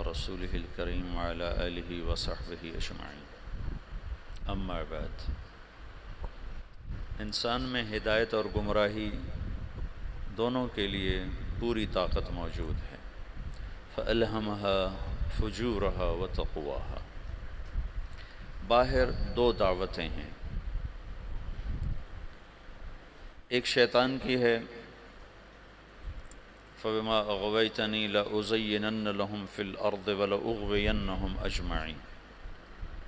ورسوله الكريم وعلى آله وصحبه أجمعين اما بعد۔ انسان میں ہدایت اور گمراہی دونوں کے لیے پوری طاقت موجود ہے۔ فَأَلْهَمَهَا فُجُورَهَا وَتَقْوَاهَا۔ باہر دو دعوتیں ہیں، ایک شیطان کی ہے فَبِمَا أَغْوَيْتَنِي لَأُزَيِّنَنَّ لَهُمْ فِي الْأَرْضِ وَلَأُغْوِيَنَّهُمْ أَجْمَعِينَ۔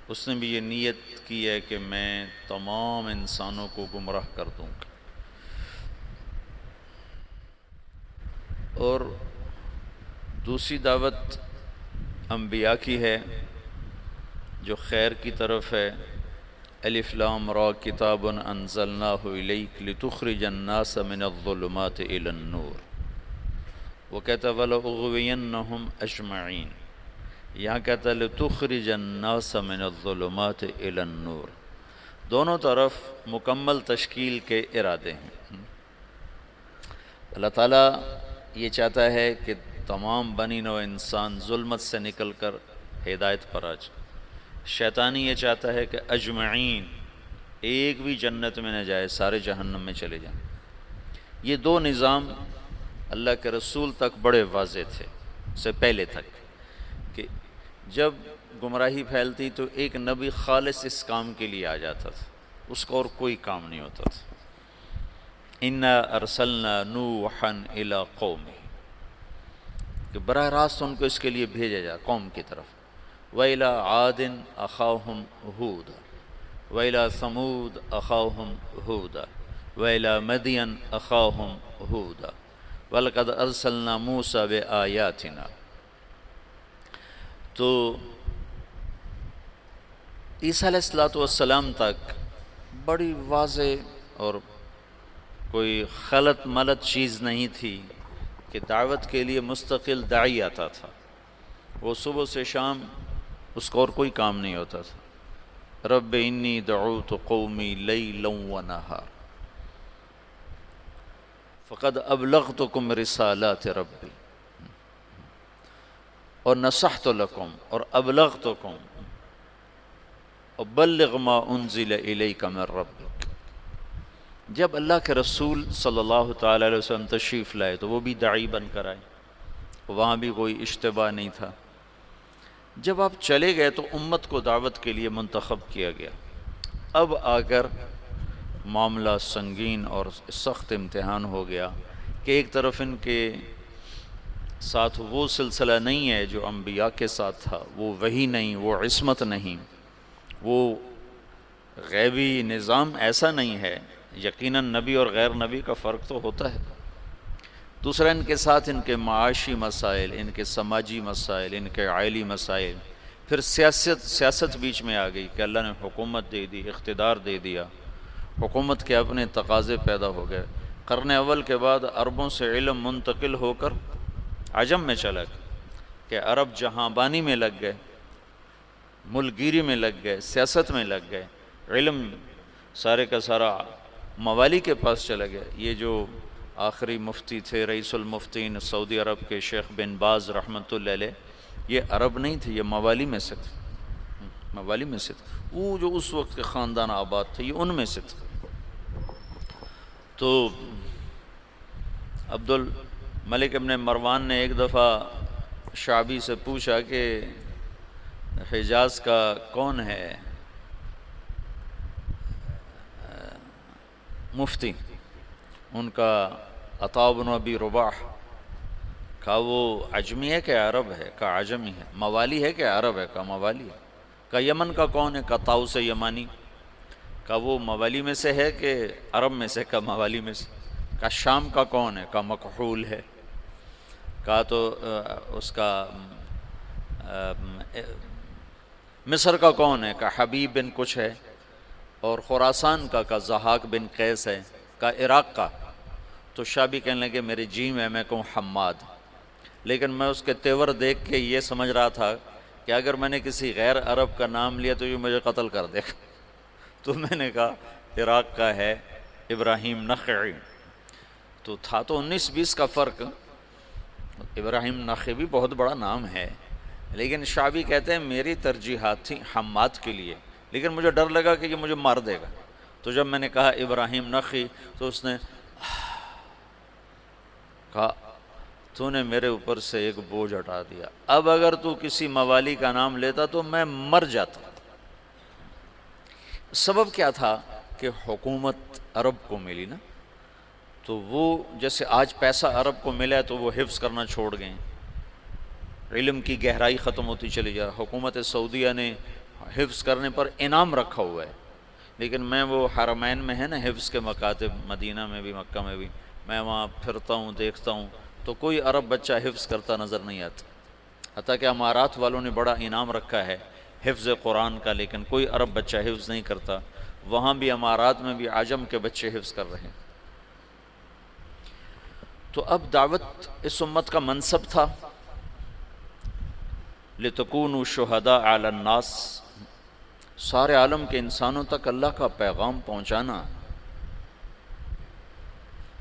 اس نے بھی یہ نیت کی ہے کہ میں تمام انسانوں کو گمراہ کر دوں گا۔ اور دوسری دعوت انبیاء کی ہے جو خیر کی طرف ہے۔ الف لام را کتاب انزلناہ الیک لتخرج الناس من الظلمات الی النور۔ وہ کہتا ہے وَلَأُغْوِيَنَّهُمْ أَجْمَعِينَ، یہاں کہتا ہے لِتُخْرِجَ النَّاسَ مِنَ الظُّلُمَاتِ إِلَى النُّورِ۔ دونوں طرف مکمل تشکیل کے ارادے ہیں۔ اللہ تعالیٰ یہ چاہتا ہے کہ تمام بنی نوع انسان ظلمت سے نکل کر ہدایت پر آ جائے۔ شیطانی یہ چاہتا ہے کہ اجمعین، ایک بھی جنت میں نہ جائے، سارے جہنم میں چلے جائیں۔ یہ دو نظام اللہ کے رسول تک بڑے واضح تھے، سے پہلے تک، کہ جب گمراہی پھیلتی تو ایک نبی خالص اس کام کے لیے آ جاتا تھا، اس کو اور کوئی کام نہیں ہوتا تھا۔ اِنَّا أَرْسَلْنَا نُوحًا إِلَىٰ قَوْمِهِ، کہ براہ راست ان کو اس کے لیے بھیجا جائے قوم کی طرف۔ وَإِلَىٰ عَادٍ أَخَاهُمْ هُودًا وَإِلَىٰ ثَمُودَ أَخَاهُمْ هُودًا وَإِلَىٰ مَدْيَنَ أَخَاهُمْ هُودًا وَلَقَدْ أَرْسَلْنَا مُوسَىٰ بِآيَاتِنَا۔ تو عیسیٰ علیہ السلام تک بڑی واضح اور کوئی خلط ملط چیز نہیں تھی کہ دعوت کے لیے مستقل داعی آتا تھا، وہ صبح سے شام اس کو اور کوئی کام نہیں ہوتا تھا۔ رب انی دعوت قومی لیلا ونہارا فقد ابلغتکم رسالات ربی اور نصحت لکم اور ابلغتکم وبلغ ما انزل الیک من ربک۔ جب اللہ کے رسول صلی اللہ تعالی علیہ وسلم تشریف لائے تو وہ بھی داعی بن کر آئے، وہاں بھی کوئی اشتباہ نہیں تھا۔ جب آپ چلے گئے تو امت کو دعوت کے لیے منتخب کیا گیا۔ اب آ کر معاملہ سنگین اور سخت امتحان ہو گیا کہ ایک طرف ان کے ساتھ وہ سلسلہ نہیں ہے جو انبیاء کے ساتھ تھا، وہ وحی نہیں، وہ عصمت نہیں، وہ غیبی نظام ایسا نہیں ہے۔ یقیناً نبی اور غیر نبی کا فرق تو ہوتا ہے۔ دوسرا ان کے ساتھ ان کے معاشی مسائل، ان کے سماجی مسائل، ان کے عائلی مسائل، پھر سیاست بیچ میں آ گئی کہ اللہ نے حکومت دے دی، اقتدار دے دیا، حکومت کے اپنے تقاضے پیدا ہو گئے۔ قرن اول کے بعد عربوں سے علم منتقل ہو کر عجم میں چلا گیا کہ عرب جہاں بانی میں لگ گئے، ملک گیری میں لگ گئے، سیاست میں لگ گئے، علم سارے کا سارا موالی کے پاس چلا گیا۔ یہ جو آخری مفتی تھے رئیس المفتین سعودی عرب کے شیخ بن باز رحمۃ اللہ علیہ، یہ عرب نہیں تھے، یہ موالی میں سے تھے، موالی میں سے تھے، وہ جو اس وقت کے خاندان آباد تھے یہ ان میں سے تھے۔ تو عبد الملک ابن مروان نے ایک دفعہ شعبی سے پوچھا کہ حجاز کا کون ہے مفتی؟ ان کا عطاء بن ابی رباح۔ کہا وہ عجمی ہے کہ عرب ہے؟ کہا عجمی ہے۔ موالی ہے کہ عرب ہے؟ کہا موالی ہے۔ کہا یمن کا کون ہے؟ کہا طاؤس یمانی۔ کہا وہ موالی میں سے ہے کہ عرب میں سے؟ کہا موالی میں سے۔ کہا شام کا کون ہے؟ کہا مکحول ہے۔ کہا تو اس کا مصر کا کون ہے؟ کہا حبیب بن کچھ ہے۔ اور خراسان کا ضحاک بن قیس ہے۔ کہا عراق کا؟ تو شعبی کہنے لگے میرے جی میں کہوں حماد، لیکن میں اس کے تیور دیکھ کے یہ سمجھ رہا تھا کہ اگر میں نے کسی غیر عرب کا نام لیا تو یہ مجھے قتل کر دے گا، تو میں نے کہا عراق کا ہے ابراہیم نخعی۔ تو تھا تو 19-20 کا فرق۔ ابراہیم نخعی بھی بہت بڑا نام ہے، لیکن شعبی کہتے ہیں میری ترجیحات تھیں حماد کے لیے، لیکن مجھے ڈر لگا کہ یہ مجھے مار دے گا، تو جب میں نے کہا ابراہیم نخعی تو اس نے کہا تو نے میرے اوپر سے ایک بوجھ ہٹا دیا، اب اگر تو کسی موالی کا نام لیتا تو میں مر جاتا۔ سبب کیا تھا کہ حکومت عرب کو ملی نا، تو وہ جیسے آج پیسہ عرب کو ملا ہے تو وہ حفظ کرنا چھوڑ گئے، علم کی گہرائی ختم ہوتی چلی جا، حکومت سعودیہ نے حفظ کرنے پر انعام رکھا ہوا ہے، لیکن میں وہ حرمین میں ہے نا حفظ کے مکاتب، مدینہ میں بھی مکہ میں بھی، میں وہاں پھرتا ہوں دیکھتا ہوں تو کوئی عرب بچہ حفظ کرتا نظر نہیں آتا، حتیٰ کہ امارات والوں نے بڑا انعام رکھا ہے حفظ قرآن کا، لیکن کوئی عرب بچہ حفظ نہیں کرتا، وہاں بھی امارات میں بھی عجم کے بچے حفظ کر رہے ہیں۔ تو اب دعوت اس امت کا منصب تھا لِتَكُونُوا شُهَدَاءَ عَلَى النَّاسِ، سارے عالم کے انسانوں تک اللہ کا پیغام پہنچانا،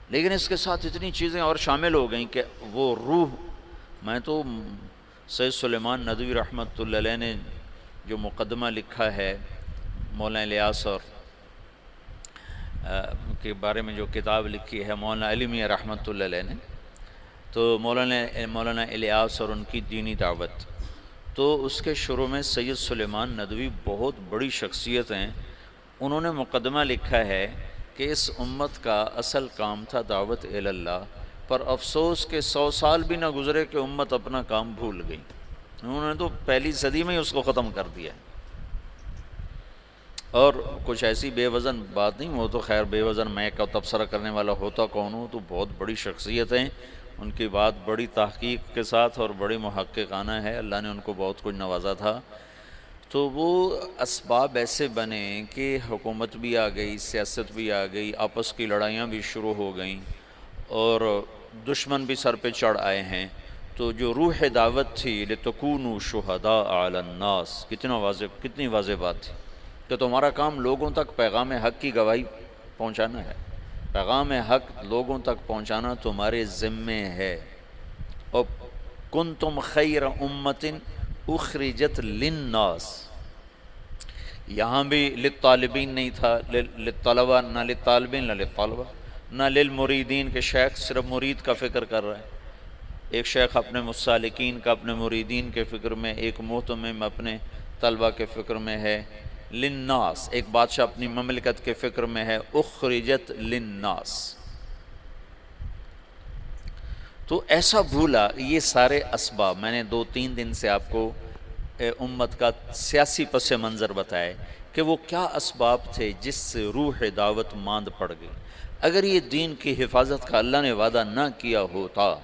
لیکن اس کے ساتھ اتنی چیزیں اور شامل ہو گئیں کہ وہ روح، میں تو سید سلیمان ندوی رحمۃ اللہ علیہ نے جو مقدمہ لکھا ہے مولانا الیاس اور کے بارے میں جو کتاب لکھی ہے مولانا علی میاں رحمۃ اللہ علیہ نے، تو مولانا الیاس اور ان کی دینی دعوت، تو اس کے شروع میں سید سلیمان ندوی بہت بڑی شخصیت ہیں، انہوں نے مقدمہ لکھا ہے کہ اس امت کا اصل کام تھا دعوت الی اللہ، پر افسوس کہ 100 سال بھی نہ گزرے کہ امت اپنا کام بھول گئی، انہوں نے تو پہلی صدی میں ہی اس کو ختم کر دیا، اور کچھ ایسی بے وزن بات نہیں، وہ تو خیر بے وزن میں کا تبصرہ کرنے والا ہوتا کون ہوں، تو بہت بڑی شخصیت ہیں، ان کی بات بڑی تحقیق کے ساتھ اور بڑی محققانہ ہے، اللہ نے ان کو بہت کچھ نوازا تھا، تو وہ اسباب ایسے بنے کہ حکومت بھی آ گئی، سیاست بھی آ گئی، آپس کی لڑائیاں بھی شروع ہو گئیں اور دشمن بھی سر پہ چڑھ آئے ہیں، تو جو روح دعوت تھی لِتَكُونُوا شُهَدَاءَ عَلَى النَّاسِ، کتنی واضح بات تھی کہ تمہارا کام لوگوں تک پیغام حق کی گواہی پہنچانا ہے، پیغام حق لوگوں تک پہنچانا تمہارے ذمے ہے، اور کنتم خیر امت اخرجت للناس، یہاں بھی للطالبین نہیں تھا، للطلبہ، نہ للطالبین نہ للطلبہ، نہ للمریدین کہ شیخ صرف مرید کا فکر کر رہا ہے، ایک شیخ اپنے مسالکین کا اپنے مریدین کے فکر میں، ایک محتمم اپنے طلبہ کے فکر میں ہے، للناس ایک بادشاہ اپنی مملکت کے فکر میں ہے، اخرجت للناس، تو ایسا بھولا یہ سارے اسباب میں نے 2-3 دن سے آپ کو امت کا سیاسی پس منظر بتائے کہ وہ کیا اسباب تھے جس سے روح دعوت ماند پڑ گئی، اگر یہ دین کی حفاظت کا اللہ نے وعدہ نہ کیا ہوتا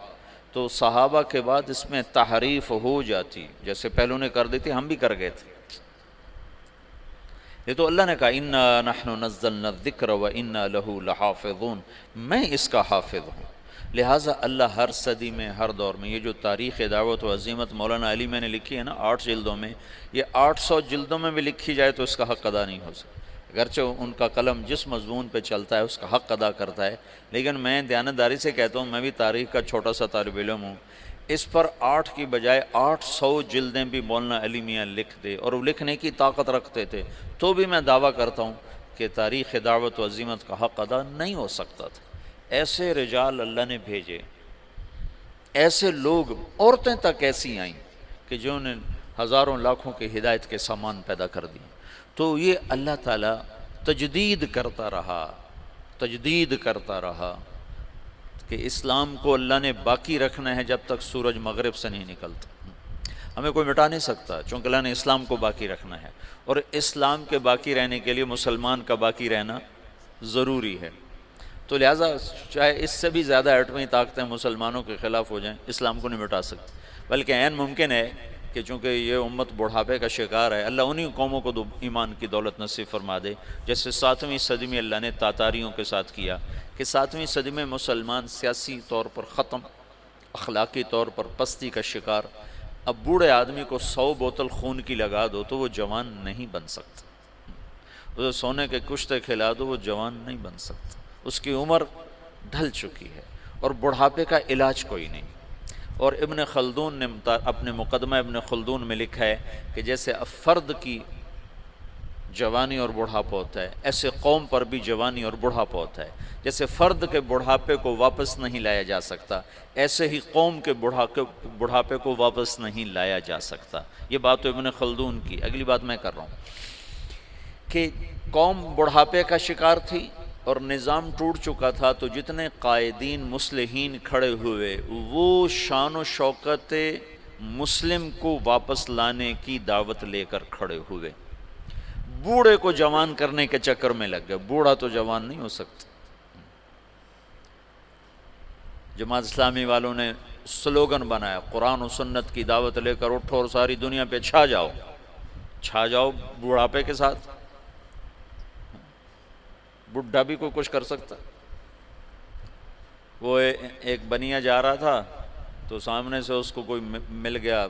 تو صحابہ کے بعد اس میں تحریف ہو جاتی، جیسے پہلوں نے کر دی تھی ہم بھی کر گئے تھے، یہ تو اللہ نے کہا اِنَّا نَحْنُ نَزَّلْنَا الذِّكْرَ وَإِنَّا لَهُ لَحَافِظُونَ، میں اس کا حافظ ہوں، لہٰذا اللہ ہر صدی میں ہر دور میں، یہ جو تاریخ دعوت و عظیمت مولانا علی میں نے لکھی ہے نا 8 جلدوں میں، یہ 800 جلدوں میں بھی لکھی جائے تو اس کا حق ادا نہیں ہو سکتا، اگرچہ ان کا قلم جس مضمون پہ چلتا ہے اس کا حق ادا کرتا ہے، لیکن میں دیانتداری سے کہتا ہوں، میں بھی تاریخ کا چھوٹا سا طالب علم ہوں، اس پر 8 کی بجائے 800 جلدیں بھی مولانا علی میاں لکھ دے اور وہ لکھنے کی طاقت رکھتے تھے، تو بھی میں دعویٰ کرتا ہوں کہ تاریخ دعوت و عظیمت کا حق ادا نہیں ہو سکتا تھا، ایسے رجال اللہ نے بھیجے، ایسے لوگ، عورتیں تک ایسی آئیں کہ جنہوں نے ہزاروں لاکھوں کی ہدایت کے سامان پیدا کر دی، تو یہ اللہ تعالیٰ تجدید کرتا رہا کہ اسلام کو اللہ نے باقی رکھنا ہے جب تک سورج مغرب سے نہیں نکلتا، ہمیں کوئی مٹا نہیں سکتا، چونکہ اللہ نے اسلام کو باقی رکھنا ہے، اور اسلام کے باقی رہنے کے لیے مسلمان کا باقی رہنا ضروری ہے، تو لہٰذا چاہے اس سے بھی زیادہ ایٹمی طاقتیں مسلمانوں کے خلاف ہو جائیں، اسلام کو نہیں مٹا سکتی، بلکہ عین ممکن ہے کہ چونکہ یہ امت بڑھاپے کا شکار ہے، اللہ انہی قوموں کو ایمان کی دولت نصیب فرما دے، جیسے 7ویں صدی میں اللہ نے تاتاریوں کے ساتھ کیا کہ 7ویں صدی میں مسلمان سیاسی طور پر ختم، اخلاقی طور پر پستی کا شکار، اب بوڑھے آدمی کو 100 بوتل خون کی لگا دو تو وہ جوان نہیں بن سکتا، اسے سونے کے کشتے کھلا دو وہ جوان نہیں بن سکتا، اس کی عمر ڈھل چکی ہے اور بڑھاپے کا علاج کوئی نہیں، اور ابن خلدون نے اپنے مقدمہ ابن خلدون میں لکھا ہے کہ جیسے فرد کی جوانی اور بڑھاپا ہوتا ہے، ایسے قوم پر بھی جوانی اور بڑھاپا ہوتا ہے۔ جیسے فرد کے بڑھاپے کو واپس نہیں لایا جا سکتا، ایسے ہی قوم کے بڑھاپے کو واپس نہیں لایا جا سکتا۔ یہ بات تو ابن خلدون کی۔ اگلی بات میں کر رہا ہوں کہ قوم بڑھاپے کا شکار تھی اور نظام ٹوٹ چکا تھا، تو جتنے قائدین مصلحین کھڑے ہوئے وہ شان و شوکت مسلم کو واپس لانے کی دعوت لے کر کھڑے ہوئے۔ بوڑھے کو جوان کرنے کے چکر میں لگ گئے، بوڑھا تو جوان نہیں ہو سکتا۔ جماعت اسلامی والوں نے سلوگن بنایا، قرآن و سنت کی دعوت لے کر اٹھو اور ساری دنیا پہ چھا جاؤ، چھا جاؤ بوڑھاپے کے ساتھ۔ بڈھا بھی کوئی کچھ کر سکتا۔ وہ ایک بنیا جا رہا تھا تو سامنے سے اس کو کوئی مل گیا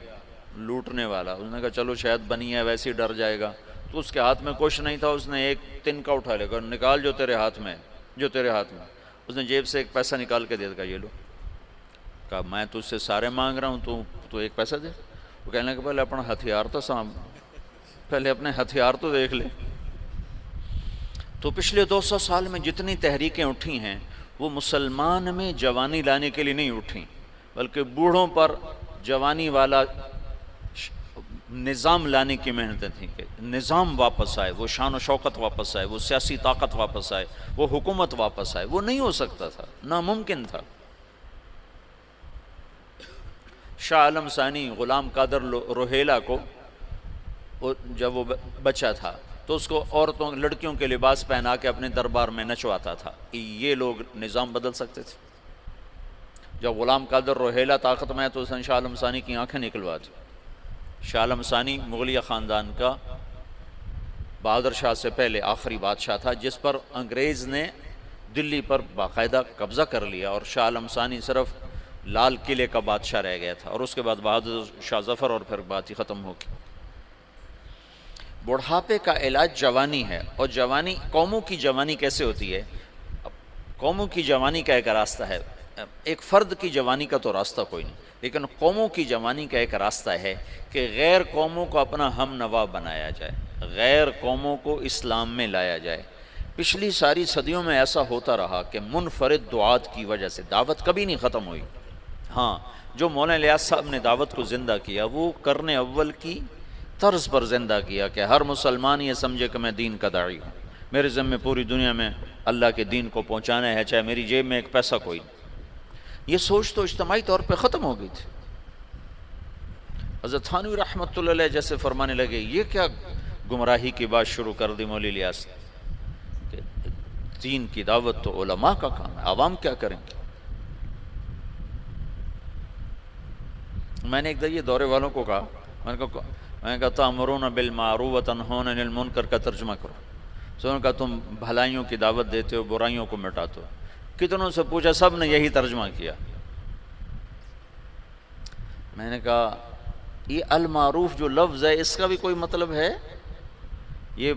لوٹنے والا، اس نے کہا چلو شاید بنیا ویسے ہی ڈر جائے گا، تو اس کے ہاتھ میں کچھ نہیں تھا، اس نے ایک تنکا اٹھا لے کر نکال جو تیرے ہاتھ میں، جو تیرے ہاتھ میں۔ اس نے جیب سے ایک پیسہ نکال کے دے دیا، یہ لو۔ کہا میں تجھ سے سارے مانگ رہا ہوں، تو ایک پیسہ دے۔ وہ کہنے لگا پہلے اپنا ہتھیار تو پہلے اپنے ہتھیار تو دیکھ لے۔ تو پچھلے 200 سال میں جتنی تحریکیں اٹھی ہیں وہ مسلمان میں جوانی لانے کے لیے نہیں اٹھیں، بلکہ بوڑھوں پر جوانی والا نظام لانے کی محنتیں تھیں کہ نظام واپس آئے، وہ شان و شوکت واپس آئے، وہ سیاسی طاقت واپس آئے، وہ حکومت واپس آئے۔ وہ نہیں ہو سکتا تھا، ناممکن تھا۔ شاہ عالم ثانی غلام قادر روہیلا کو جب وہ بچہ تھا تو اس کو عورتوں لڑکیوں کے لباس پہنا کے اپنے دربار میں نچواتا تھا۔ یہ لوگ نظام بدل سکتے تھے؟ جب غلام قادر روہیلا طاقت میں ہے تو اس نے شاہ عالم ثانی کی آنکھیں نکلوا دی۔ شاہ عالم ثانی مغلیہ خاندان کا بہادر شاہ سے پہلے آخری بادشاہ تھا جس پر انگریز نے دلی پر باقاعدہ قبضہ کر لیا، اور شاہ عالم ثانی صرف لال قلعے کا بادشاہ رہ گیا تھا، اور اس کے بعد بہادر شاہ ظفر، اور پھر بات ہی ختم ہو گئی۔ بڑھاپے کا علاج جوانی ہے، اور جوانی، قوموں کی جوانی کیسے ہوتی ہے؟ قوموں کی جوانی کا ایک راستہ ہے، ایک فرد کی جوانی کا تو راستہ کوئی نہیں، لیکن قوموں کی جوانی کا ایک راستہ ہے کہ غیر قوموں کو اپنا ہم نوا بنایا جائے، غیر قوموں کو اسلام میں لایا جائے۔ پچھلی ساری صدیوں میں ایسا ہوتا رہا کہ منفرد دعات کی وجہ سے دعوت کبھی نہیں ختم ہوئی۔ ہاں، جو مولانا الیاس صاحب نے دعوت کو زندہ کیا وہ قرن اول کی طرز پر زندہ کیا کہ ہر مسلمان یہ سمجھے کہ میں دین کا داعی ہوں، میرے ذمہ پوری دنیا میں اللہ کے دین کو پہنچانا ہے، چاہے میری جیب میں ایک پیسہ کوئی نہیں۔ یہ سوچ تو اجتماعی طور پہ ختم ہو گئی تھی۔ حضرت تھانوی رحمۃ اللہ علیہ جیسے فرمانے لگے یہ کیا گمراہی کی بات شروع کر دی مولی الیاس نے کہ دین کی دعوت تو علماء کا کام ہے، عوام کیا کریں گے؟ میں نے ایک دفعہ یہ دورے والوں کو کہا، میں نے کہا تأمرون بالمعروف وتنہون عن المنکر کا ترجمہ کرو۔ تو انہوں نے کہا تم بھلائیوں کی دعوت دیتے ہو، برائیوں کو مٹاتے ہو۔ کتنوں سے پوچھا، سب نے یہی ترجمہ کیا۔ میں نے کہا یہ المعروف جو لفظ ہے اس کا بھی کوئی مطلب ہے؟ یہ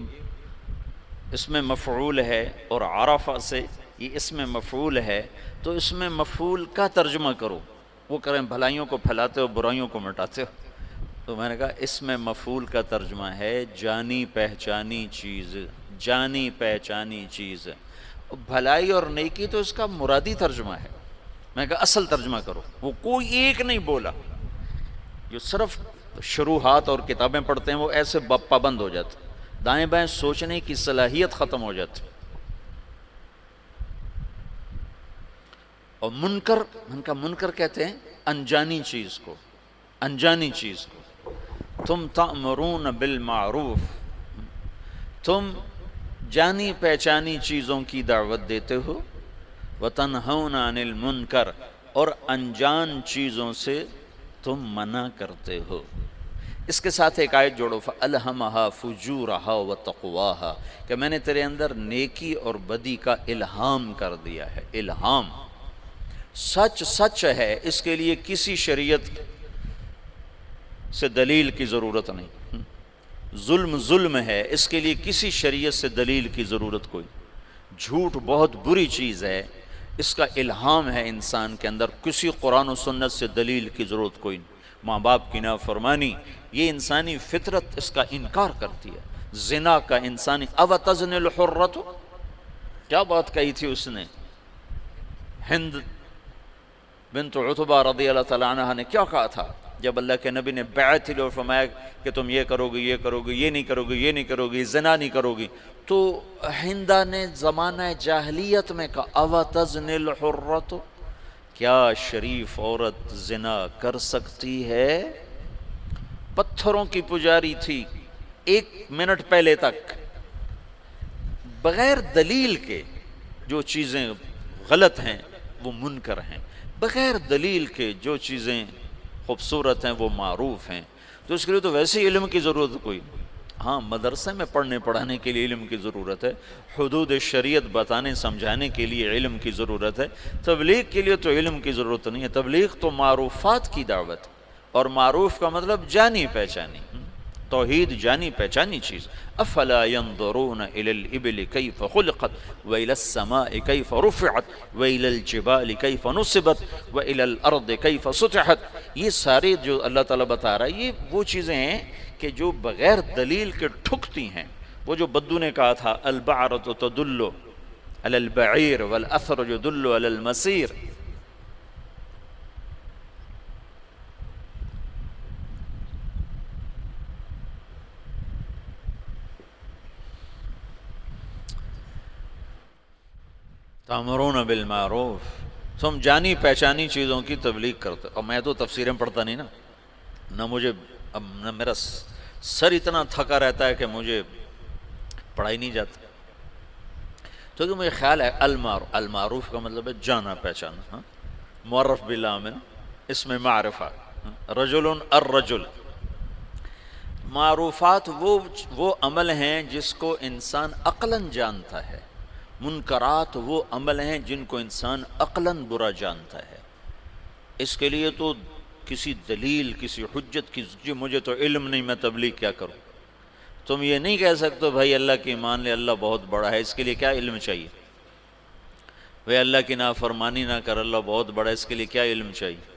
اس میں مفعول ہے، اور عرفہ سے یہ اس میں مفعول ہے، تو اس میں مفعول کا ترجمہ کرو۔ وہ کریں بھلائیوں کو پھیلاتے ہو، برائیوں کو مٹاتے ہو۔ تو میں نے کہا اس میں مفعول کا ترجمہ ہے جانی پہچانی چیز، جانی پہچانی چیز۔ بھلائی اور نیکی تو اس کا مرادی ترجمہ ہے۔ میں نے کہا اصل ترجمہ کرو۔ وہ کوئی ایک نہیں بولا، جو صرف شروحات اور کتابیں پڑھتے ہیں وہ ایسے پابند ہو جاتے، دائیں بائیں سوچنے کی صلاحیت ختم ہو جاتی۔ اور منکر، ان کا منکر کہتے ہیں انجانی چیز کو، انجانی چیز کو۔ تم تأمرون بالمعروف، تم جانی پہچانی چیزوں کی دعوت دیتے ہو، وتنہون عن المنکر، اور انجان چیزوں سے تم منع کرتے ہو۔ اس کے ساتھ ایک آیت جوڑو، فَأَلْهَمَهَا فُجُورَهَا وَتَقْوَاهَا، کہ میں نے تیرے اندر نیکی اور بدی کا الہام کر دیا ہے۔ الہام، سچ سچ ہے، اس کے لیے کسی شریعت سے دلیل کی ضرورت نہیں۔ ظلم ظلم ہے، اس کے لیے کسی شریعت سے دلیل کی ضرورت کوئی۔ جھوٹ بہت بری چیز ہے، اس کا الہام ہے انسان کے اندر، کسی قرآن و سنت سے دلیل کی ضرورت کوئی نہیں۔ ماں باپ کی نافرمانی یہ انسانی فطرت اس کا انکار کرتی ہے۔ زنا کا انسانی اوتزن الحرۃ، کیا بات کہی تھی اس نے، ہند بنت عتبہ رضی اللہ تعالیٰ عنہ نے کیا کہا تھا جب اللہ کے نبی نے بیعت لی اور فرمایا کہ تم یہ کرو گی، یہ کرو گی، یہ نہیں کرو گی، یہ نہیں کرو گی، زنا نہیں کرو گی، تو ہندہ نے زمانہ جاہلیت میں کہا اوتزن الحرۃ، کیا شریف عورت زنا کر سکتی ہے؟ پتھروں کی پجاری تھی 1 منٹ پہلے تک، بغیر دلیل کے جو چیزیں غلط ہیں وہ منکر ہیں، بغیر دلیل کے جو چیزیں خوبصورت ہیں وہ معروف ہیں۔ تو اس کے لیے تو ویسے علم کی ضرورت کوئی، ہاں مدرسے میں پڑھنے پڑھانے کے لیے علم کی ضرورت ہے، حدود شریعت بتانے سمجھانے کے لیے علم کی ضرورت ہے، تبلیغ کے لیے تو علم کی ضرورت نہیں ہے۔ تبلیغ تو معروفات کی دعوت، اور معروف کا مطلب جانی پہچانی، توحید جانی پہچانی چیز۔ افلا ينظرون الى الابل كيف خلقت والى السماء كيف رفعت والى الجبال كيف نصبت والى الارض كيف سطحت، یہ سارے جو اللہ تعالیٰ بتا رہا ہے یہ وہ چیزیں ہیں کہ جو بغیر دلیل کے ٹھکتی ہیں۔ وہ جو بدو نے کہا تھا البعرۃ تدل علی البعیر والاثر يدل علی المسیر، تأمرون بالمعروف، تم جانی پہچانی چیزوں کی تبلیغ کرتے۔ اور میں تو تفسیریں پڑھتا نہیں نا، نہ مجھے اب نہ میرا سر اتنا تھکا رہتا ہے کہ مجھے پڑھائی نہیں جاتا، تو کہ مجھے خیال ہے المعروف کا مطلب ہے جانا پہچانا، معرف باللہ میں اس میں معرفہ، رجل الرجل، معروفات وہ عمل ہیں جس کو انسان عقلاً جانتا ہے، منکرات وہ عمل ہیں جن کو انسان عقلاً برا جانتا ہے۔ اس کے لیے تو کسی دلیل کسی حجت کی، جی مجھے تو علم نہیں میں تبلیغ کیا کروں، تم یہ نہیں کہہ سکتے بھائی اللہ کی مان لے اللہ بہت بڑا ہے، اس کے لیے کیا علم چاہیے؟ بھائی اللہ کی نافرمانی نہ کر اللہ بہت بڑا ہے، اس کے لیے کیا علم چاہیے؟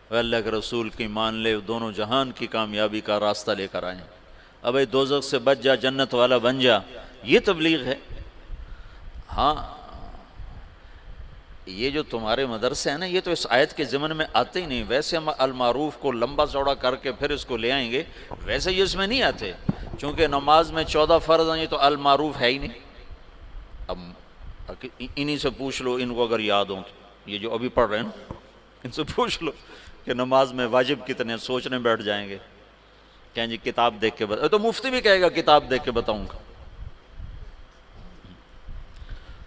بھائی اللہ کے رسول کی مان لے دونوں جہان کی کامیابی کا راستہ لے کر آئیں، اب بھائی دوزخ سے بچ جا جنت والا بن جا، یہ تبلیغ ہے؟ ہاں یہ جو تمہارے مدرسے ہیں نا یہ تو اس آیت کے ضمن میں آتے ہی نہیں، ویسے ہم المعروف کو لمبا چوڑا کر کے پھر اس کو لے آئیں گے، ویسے یہ اس میں نہیں آتے، چونکہ نماز میں 14 فرض ہیں یہ تو المعروف ہے ہی نہیں۔ اب انہی سے پوچھ لو، ان کو اگر یاد ہوں تو، یہ جو ابھی پڑھ رہے ہیں نا ان سے پوچھ لو کہ نماز میں واجب کتنے، سوچنے بیٹھ جائیں گے، کہیں جی کتاب دیکھ کے تو مفتی بھی کہے گا کتاب دیکھ کے بتاؤں گا،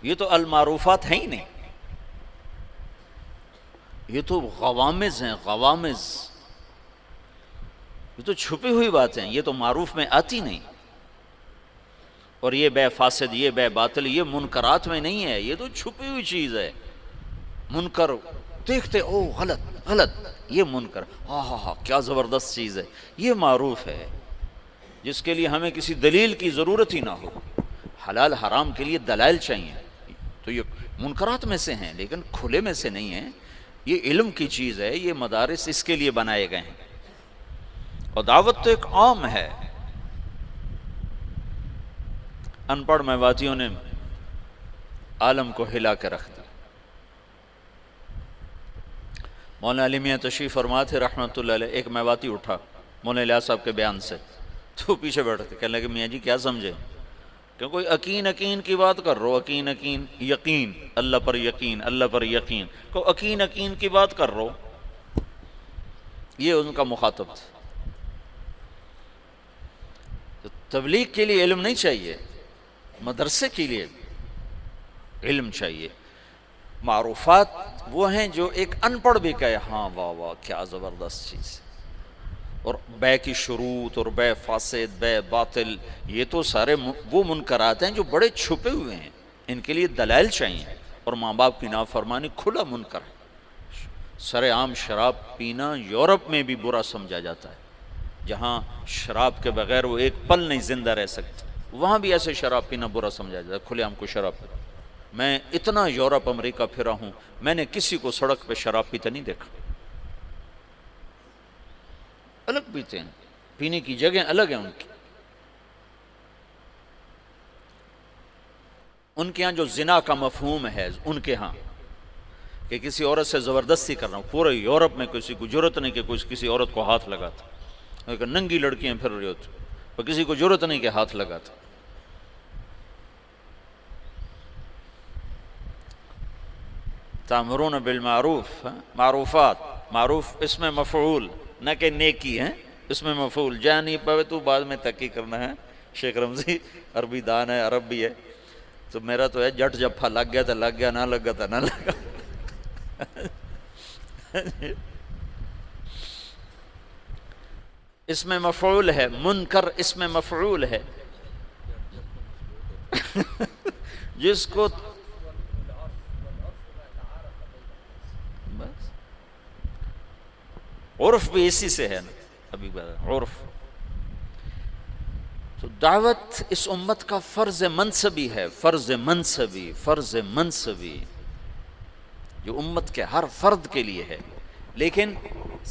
یہ تو المعروفات ہیں ہی نہیں، یہ تو غوامض ہیں، غوامض، یہ تو چھپی ہوئی باتیں، یہ تو معروف میں آتی نہیں، اور یہ بے فاسد یہ بے باطل یہ منکرات میں نہیں ہے، یہ تو چھپی ہوئی چیز ہے۔ منکر دیکھتے او غلط غلط، یہ منکر، ہاں کیا زبردست چیز ہے، یہ معروف ہے جس کے لیے ہمیں کسی دلیل کی ضرورت ہی نہ ہو۔ حلال حرام کے لیے دلائل چاہیے، تو یہ منکرات میں سے ہیں لیکن کھلے میں سے نہیں ہیں، یہ علم کی چیز ہے، یہ مدارس اس کے لیے بنائے گئے ہیں، اور دعوت تو ایک عام ہے۔ ان پڑھ میواتیوں نے عالم کو ہلا کے رکھ دیا۔ مولانا علی میاں تشریف فرما تھے رحمۃ اللہ علیہ، ایک میواتی اٹھا مولانا الیاس صاحب کے بیان سے، تو پیچھے بیٹھے تھے، کہنے لگے میاں جی کیا سمجھے کہ کوئی یقین کی بات کر رہو، یقین اللہ پر یقین، اللہ پر یقین، کو یقین کی بات کر رہو، یہ ان کا مخاطب تھا۔ تو تبلیغ کے لیے علم نہیں چاہیے، مدرسے کے لیے علم چاہیے۔ معروفات وہ ہیں جو ایک ان پڑھ بھی کہے ہاں واہ واہ کیا زبردست چیز، اور بے کی شروط اور بے فاسد بے باطل یہ تو سارے وہ منکرات ہیں جو بڑے چھپے ہوئے ہیں، ان کے لیے دلائل چاہیے، اور ماں باپ کی نافرمانی کھلا منکر ہے۔ سر عام شراب پینا یورپ میں بھی برا سمجھا جاتا ہے، جہاں شراب کے بغیر وہ ایک پل نہیں زندہ رہ سکتے، وہاں بھی ایسے شراب پینا برا سمجھا جاتا ہے، کھلے عام کو شراب پینا۔ میں اتنا یورپ امریکہ پھرا ہوں، میں نے کسی کو سڑک پہ شراب پیتے نہیں دیکھا۔ الگ پیتے ہیں، پینے کی جگہ الگ ہیں ان کی۔ ان کے ہاں جو زنا کا مفہوم ہے ان کے ہاں، کہ کسی عورت سے زبردستی کرنا، پورے یورپ میں کسی کو جرت نہیں کہ کوئی کسی عورت کو ہاتھ لگاتا، لیکن ننگی لڑکیاں پھر رہی ہوتی اور کسی کو جرت نہیں کہ ہاتھ لگاتا۔ تامرون بالمعروف، معروفات، معروف اس میں مفعول نہ کہ نیکی ہے، اس میں مفعول، جا نہیں پاوے تو بعد میں تحقیق کرنا ہے۔ شیخ رمزی عربی دان ہے، عرب بھی ہے، تو میرا تو ہے جٹ جفا لگ گیا تو لگ گیا، نہ لگا تو نہ لگا۔ اس میں مفعول ہے، منکر اس میں مفعول ہے، جس کو بس عرف بھی اسی سے ہے نا، ابھی عرف۔ تو دعوت اس امت کا فرض منصبی ہے، فرض منصبی، فرض منصبی، جو امت کے ہر فرد کے لیے ہے۔ لیکن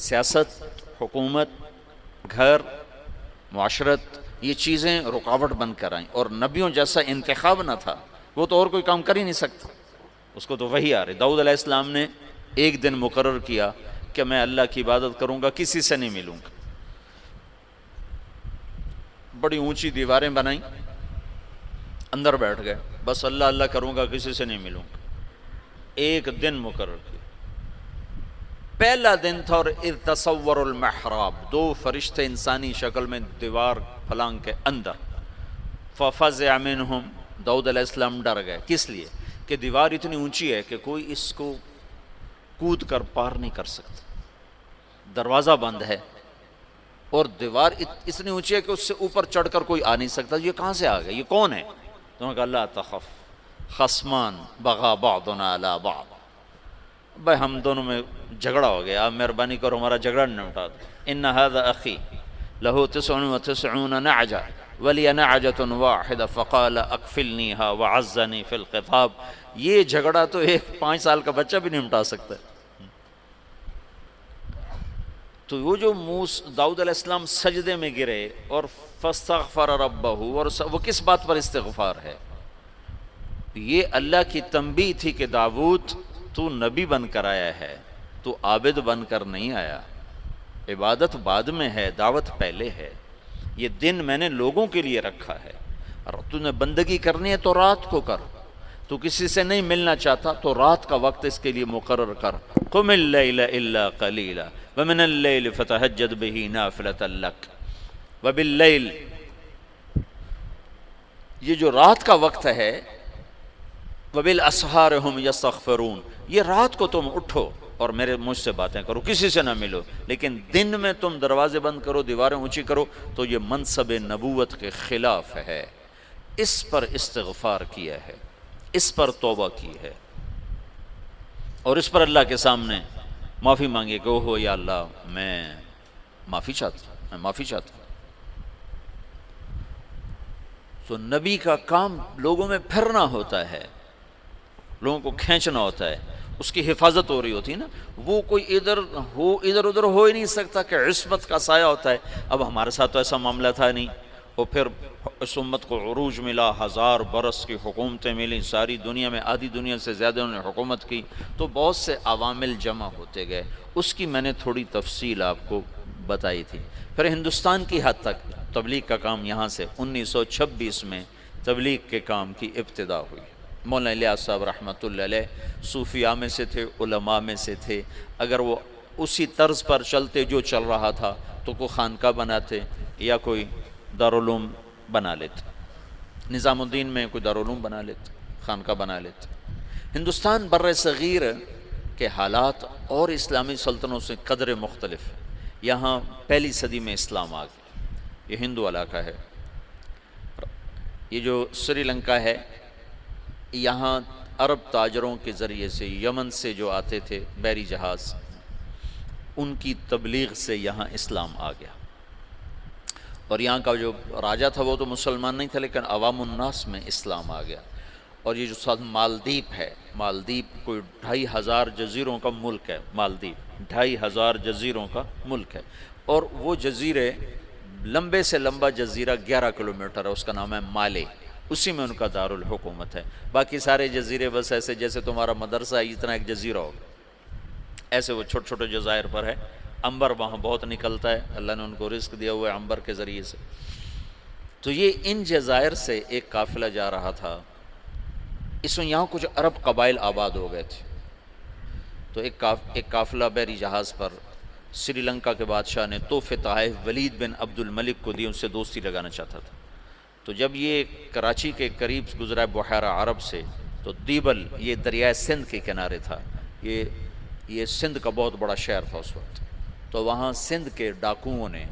سیاست، حکومت، گھر، معاشرت، یہ چیزیں رکاوٹ بن کر آئیں، اور نبیوں جیسا انتخاب نہ تھا، وہ تو اور کوئی کام کر ہی نہیں سکتا، اس کو تو وہی آ رہی۔ داؤد علیہ السلام نے ایک دن مقرر کیا کہ میں اللہ کی عبادت کروں گا، کسی سے نہیں ملوں گا۔ بڑی اونچی دیواریں بنائیں، اندر بیٹھ گئے، بس اللہ اللہ کروں گا، کسی سے نہیں ملوں گا۔ ایک دن مقرر کیا، پہلا دن تھا، اور اذ تصور المحراب، دو فرشتے انسانی شکل میں دیوار پھلانگ کے اندر، ففزع منہم، داؤد علیہ السلام ڈر گئے۔ کس لیے؟ کہ دیوار اتنی اونچی ہے کہ کوئی اس کو کود کر پار نہیں کر سکتا، دروازہ بند ہے، اور دیوار اتنی اونچی ہے کہ اس سے اوپر چڑھ کر کوئی آ نہیں سکتا۔ یہ کہاں سے آ گئے، یہ کون ہے؟ تو انہوں نے کہا لا تخف خصمان بغا بعضنا علی بعض، بھائی ہم دونوں میں جھگڑا ہو گیا، آپ مہربانی کرو ہمارا جھگڑا نمٹا دو۔ ان هذا اخی له 99 نعجہ ولی نعجۃ واحدہ فقال اکفلنیها وعزنی فی الخطاب۔ یہ جھگڑا تو ایک 5 سال کا بچہ بھی نہیں نمٹا سکتا۔ تو وہ جو داؤد علیہ السلام سجدے میں گرے اور فاستغفر ربہ، اور وہ کس بات پر استغفار ہے؟ یہ اللہ کی تنبیہ تھی کہ داؤد تو نبی بن کر آیا ہے، تو عابد بن کر نہیں آیا، عبادت بعد میں ہے، دعوت پہلے ہے۔ یہ دن میں نے لوگوں کے لیے رکھا ہے، اور تو نے بندگی کرنی ہے تو رات کو کر، تو کسی سے نہیں ملنا چاہتا تو رات کا وقت اس کے لیے مقرر کر۔ قم اللیل الا قلیلا ومن اللیل فتہجد بہ نافلۃ لک وباللیل، یہ جو رات کا وقت ہے، وبالاسحار ہم یستغفرون، یہ رات کو تم اٹھو اور مجھ سے باتیں کرو، کسی سے نہ ملو، لیکن دن میں تم دروازے بند کرو، دیواریں اونچی کرو، تو یہ منصب نبوت کے خلاف ہے۔ اس پر استغفار کیا ہے، اس پر توبہ کی ہے، اور اس پر اللہ کے سامنے معافی مانگے کہ اوہ یا اللہ میں معافی چاہتا ہوں، میں معافی چاہتا ہوں۔ تو نبی کا کام لوگوں میں پھرنا ہوتا ہے، لوگوں کو کھینچنا ہوتا ہے، اس کی حفاظت ہو رہی ہوتی ہے نا، وہ کوئی ادھر ادھر ہو ہی نہیں سکتا کہ عصمت کا سایہ ہوتا ہے۔ اب ہمارے ساتھ تو ایسا معاملہ تھا نہیں، اور پھر اس امت کو عروج ملا، 1000 برس کی حکومتیں ملیں، ساری دنیا میں آدھی دنیا سے زیادہ انہوں نے حکومت کی، تو بہت سے عوامل جمع ہوتے گئے، اس کی میں نے تھوڑی تفصیل آپ کو بتائی تھی۔ پھر ہندوستان کی حد تک تبلیغ کا کام یہاں سے 1926 میں تبلیغ کے کام کی ابتدا ہوئی۔ مولانا الیاس صاحب رحمۃ اللہ علیہ صوفیاء میں سے تھے، علماء میں سے تھے، اگر وہ اسی طرز پر چلتے جو چل رہا تھا تو کوئی خانقاہ بناتے یا کوئی دارالعلوم بنا لیتے، نظام الدین میں کوئی دارالعلوم بنا لیتے، خانقاہ بنا لیتے۔ ہندوستان بر صغیر کے حالات اور اسلامی سلطنتوں سے قدر مختلف ہے۔ یہاں پہلی صدی میں اسلام آ گیا، یہ ہندو علاقہ ہے۔ یہ جو سری لنکا ہے، یہاں عرب تاجروں کے ذریعے سے یمن سے جو آتے تھے بحری جہاز، ان کی تبلیغ سے یہاں اسلام آ گیا، اور یہاں کا جو راجہ تھا وہ تو مسلمان نہیں تھا، لیکن عوام الناس میں اسلام آ گیا، اور یہ جو ساتھ مالدیپ ہے، مالدیپ کوئی 2500 جزیروں کا ملک ہے، مالدیپ 2500 جزیروں کا ملک ہے، اور وہ جزیرے لمبے سے لمبا جزیرہ 11 کلومیٹر ہے، اس کا نام ہے مالے، اسی میں ان کا دارالحکومت ہے۔ باقی سارے جزیرے بس ایسے جیسے تمہارا مدرسہ ہے اتنا ایک جزیرہ ہو، ایسے وہ چھوٹے چھوٹے جزائر پر ہے۔ عنبر وہاں بہت نکلتا ہے، اللہ نے ان کو رزق دیا ہوا ہے عنبر کے ذریعے سے۔ تو یہ ان جزائر سے ایک قافلہ جا رہا تھا، اس میں یہاں کچھ عرب قبائل آباد ہو گئے تھے، تو ایک قافلہ بحری جہاز پر سری لنکا کے بادشاہ نے تحفے تحائف ولید بن عبد الملک کو دی، ان سے دوستی لگانا چاہتا تھا۔ تو جب یہ کراچی کے قریب گزرا بحیرہ عرب سے، تو دیبل یہ دریائے سندھ کے کنارے تھا، یہ سندھ کا بہت بڑا شہر تھا اس وقت، تو وہاں سندھ کے ڈاکوؤں نے